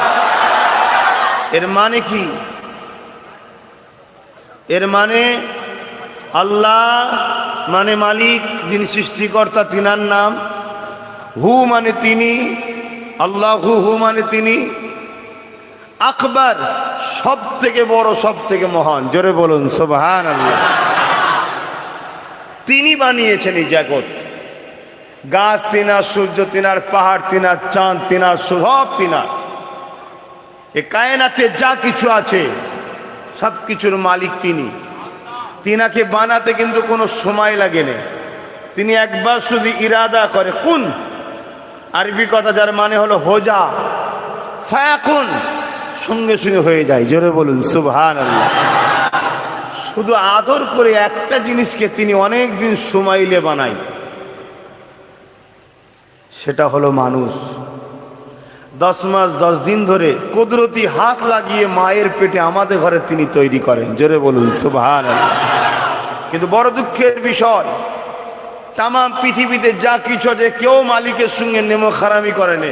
এর মানে কি? এর মানে আল্লাহ মানে মালিক, যিনি সৃষ্টিকর্তা, তিনার নাম। হু মানে তিনি, আল্লাহু হু মানে তিনি। আকবার সব থেকে বড়, সব থেকে মহান। জোরে বলুন সুবহানাল্লাহ। তিনি বানিয়েছেন এই জগৎ। গাছ তিনার, সূর্য তিনার, পাহাড় তিনার, চাঁদ তিনার, সব তিনার। এ কায়নাতে যা কিছু আছে সব কিছুর মালিক তিনি। তিনাকে বানাতে কিন্তু কোনো সময় লাগে না। তিনি একবার শুধু ইরাদা করে, কুন, আরবি কথা যার মানে হলো হোজা, ফায়াকুন, সঙ্গে সঙ্গে হয়ে যায়। জোরে বলুন সুবহানাল্লাহ। শুধু আদর করে একটা জিনিসকে তিনি অনেক দিন সময়লে বানায়, সেটা হলো মানুষ। 10 মাস 10 দিন ধরে কুদরতি হাত লাগিয়ে মায়ের পেটে আমাদের ঘরে তিনি তৈরি করেন। জোরে বলুন সুবহানাল্লাহ। কিন্তু বড় দুঃখের বিষয়, তাম পৃথিবীতে যা কিছু আছে কেউ মালিকের সঙ্গে নেমো খারামি করেনি,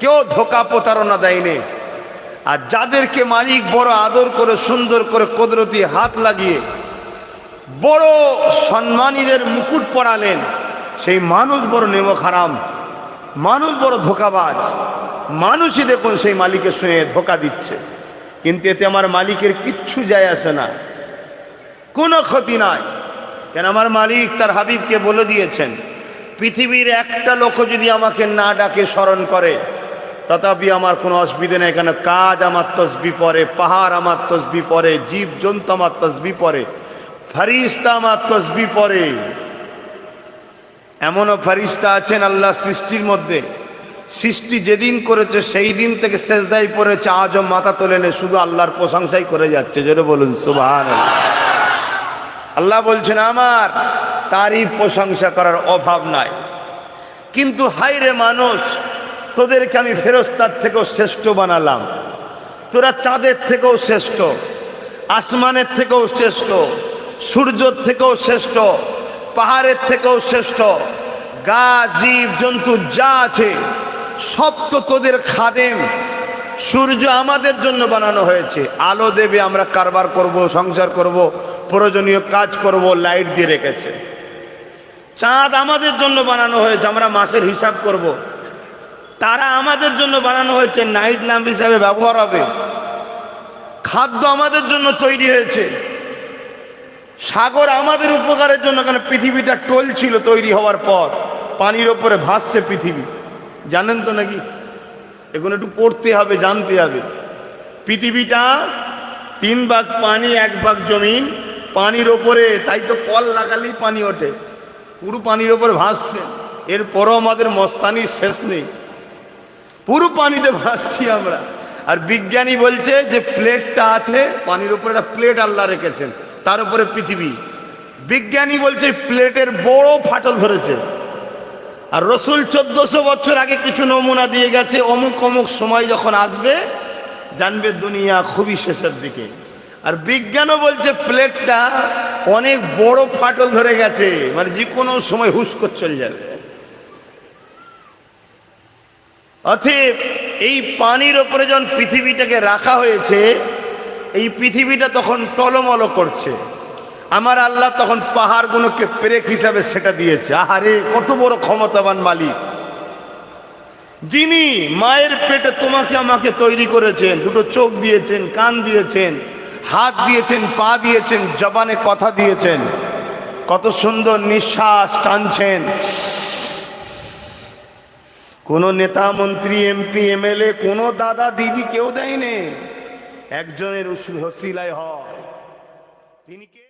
কেউ ধোকা প্রতারণা দেয়নি। আর যাদেরকে মালিক বড় আদর করে সুন্দর করে কুদরতি হাত লাগিয়ে বড় সম্মানীদের মুকুট পরালেন, সেই মানুষ বড় নেমো খারাম, মানুষ বড় ধোকাবাজ। মানুষই দেখুন সেই মালিকের সঙ্গে ধোকা দিচ্ছে, কিন্তু এতে আমার মালিকের কিচ্ছু যায় আসে না, কোনো ক্ষতি নাই। কেন আমার মালিক তার হাবিবকে বলে দিয়েছেন, পৃথিবীর একটা লোক যদি আমাকে না ডাকে স্মরণ করে, তথাপি আমার কোনো অসুবিধা নেই। কেন কাজ আমার তসবি পড়ে, পাহাড় আমার তসবি পড়ে, জীব জন্তু আমার তসবি পড়ে, ফেরেশতা আমার তসবি পড়ে। এমনও ফেরেশতা আছেন আল্লাহ সৃষ্টির মধ্যে, সৃষ্টি যেদিন করেছে সেই দিন থেকে সেজদায় পড়েছে, আজও মাথা তোলেনে, শুধু আল্লাহর প্রশংসাই করে যাচ্ছে। যেটা বলুন সুবহানাল্লাহ। আল্লাহ বলছেন আমার তারই প্রশংসা করার অভাব নাই। কিন্তু হায় রে মানুষ, তোদেরকে আমি ফেরেশতার থেকেও শ্রেষ্ঠ বানালাম, তোরা চাঁদের থেকেও শ্রেষ্ঠ, আসমানের থেকেও শ্রেষ্ঠ, সূর্যের থেকেও শ্রেষ্ঠ, পাহাড়ের থেকেও শ্রেষ্ঠ। গাছ জীব জন্তু যা আছে সব তো তোদের খাদেম। সূর্য আমাদের জন্য বানানো হয়েছে, আলো দেবে, আমরা কারবার করব, সংসার করব, প্রয়োজনীয় কাজ করব, লাইট দিয়ে রেখেছে। চাঁদ আমাদের জন্য বানানো হয়েছে, আমরা মাসের হিসাব করব। তারা আমাদের জন্য বানানো হয়েছে, নাইট ল্যাম্প হিসাবে ব্যবহার হবে। খাদ্য আমাদের জন্য তৈরি হয়েছে। সাগর আমাদের উপকারের জন্য, কেন পৃথিবীটা টোল ছিল তৈরি হওয়ার পর, পানির ওপরে ভাসছে পৃথিবী। জানেন তো নাকি? এখন একটু পড়তে হবে, জানতে হবে। পৃথিবীটা 3 ভাগ পানি 1 ভাগ জমিন, পানির ওপরে, তাই তো কল লাগালেই পানি ওঠে, পুরো পানির ওপরে ভাসছে। এরপরও আমাদের মস্তানির শেষ নেই, পুরো পানিতে ভাসছি আমরা। আর বিজ্ঞানী বলছে যে প্লেটটা আছে পানির উপরে, একটা প্লেট আল্লাহ রেখেছেন, তার উপরে পৃথিবী। বিজ্ঞানী বলছে প্লেটের বড় ফাটল ধরেছে। আর রসুল 1400 বছর আগে কিছু নমুনা দিয়ে গেছে, অমুক অমুক সময় যখন আসবে জানবে দুনিয়া খুবই শেষের দিকে। আর বিজ্ঞানও বলছে প্লেটটা অনেক বড় ফাটল ধরে গেছে, মানে যে কোনো সময় হুশ করে চলে যাবে। অতএব এই পানির ওপরে যখন পৃথিবীটাকে রাখা হয়েছে, এই পৃথিবীটা তখন টলমল করছে। আমার আল্লাহ তখন পাহাড়গুলোকে পেরেক হিসাবে সেটা দিয়েছে। আহারে কত বড় ক্ষমতাবান মালিক, যিনি মায়ের পেটে তোমাকে আমাকে তৈরি করেছেন, দুটো চোখ দিয়েছেন, কান দিয়েছেন, হাত দিয়েছেন, পা দিয়েছেন, জবানে কথা দিয়েছেন, কত সুন্দর নিঃশ্বাস টানছেন। কোন নেতা মন্ত্রী এমপি এমএলএ কোন দাদা দিদি কেউ দেয়নি, একজনের ওসিলায় হয়। তিনি কে?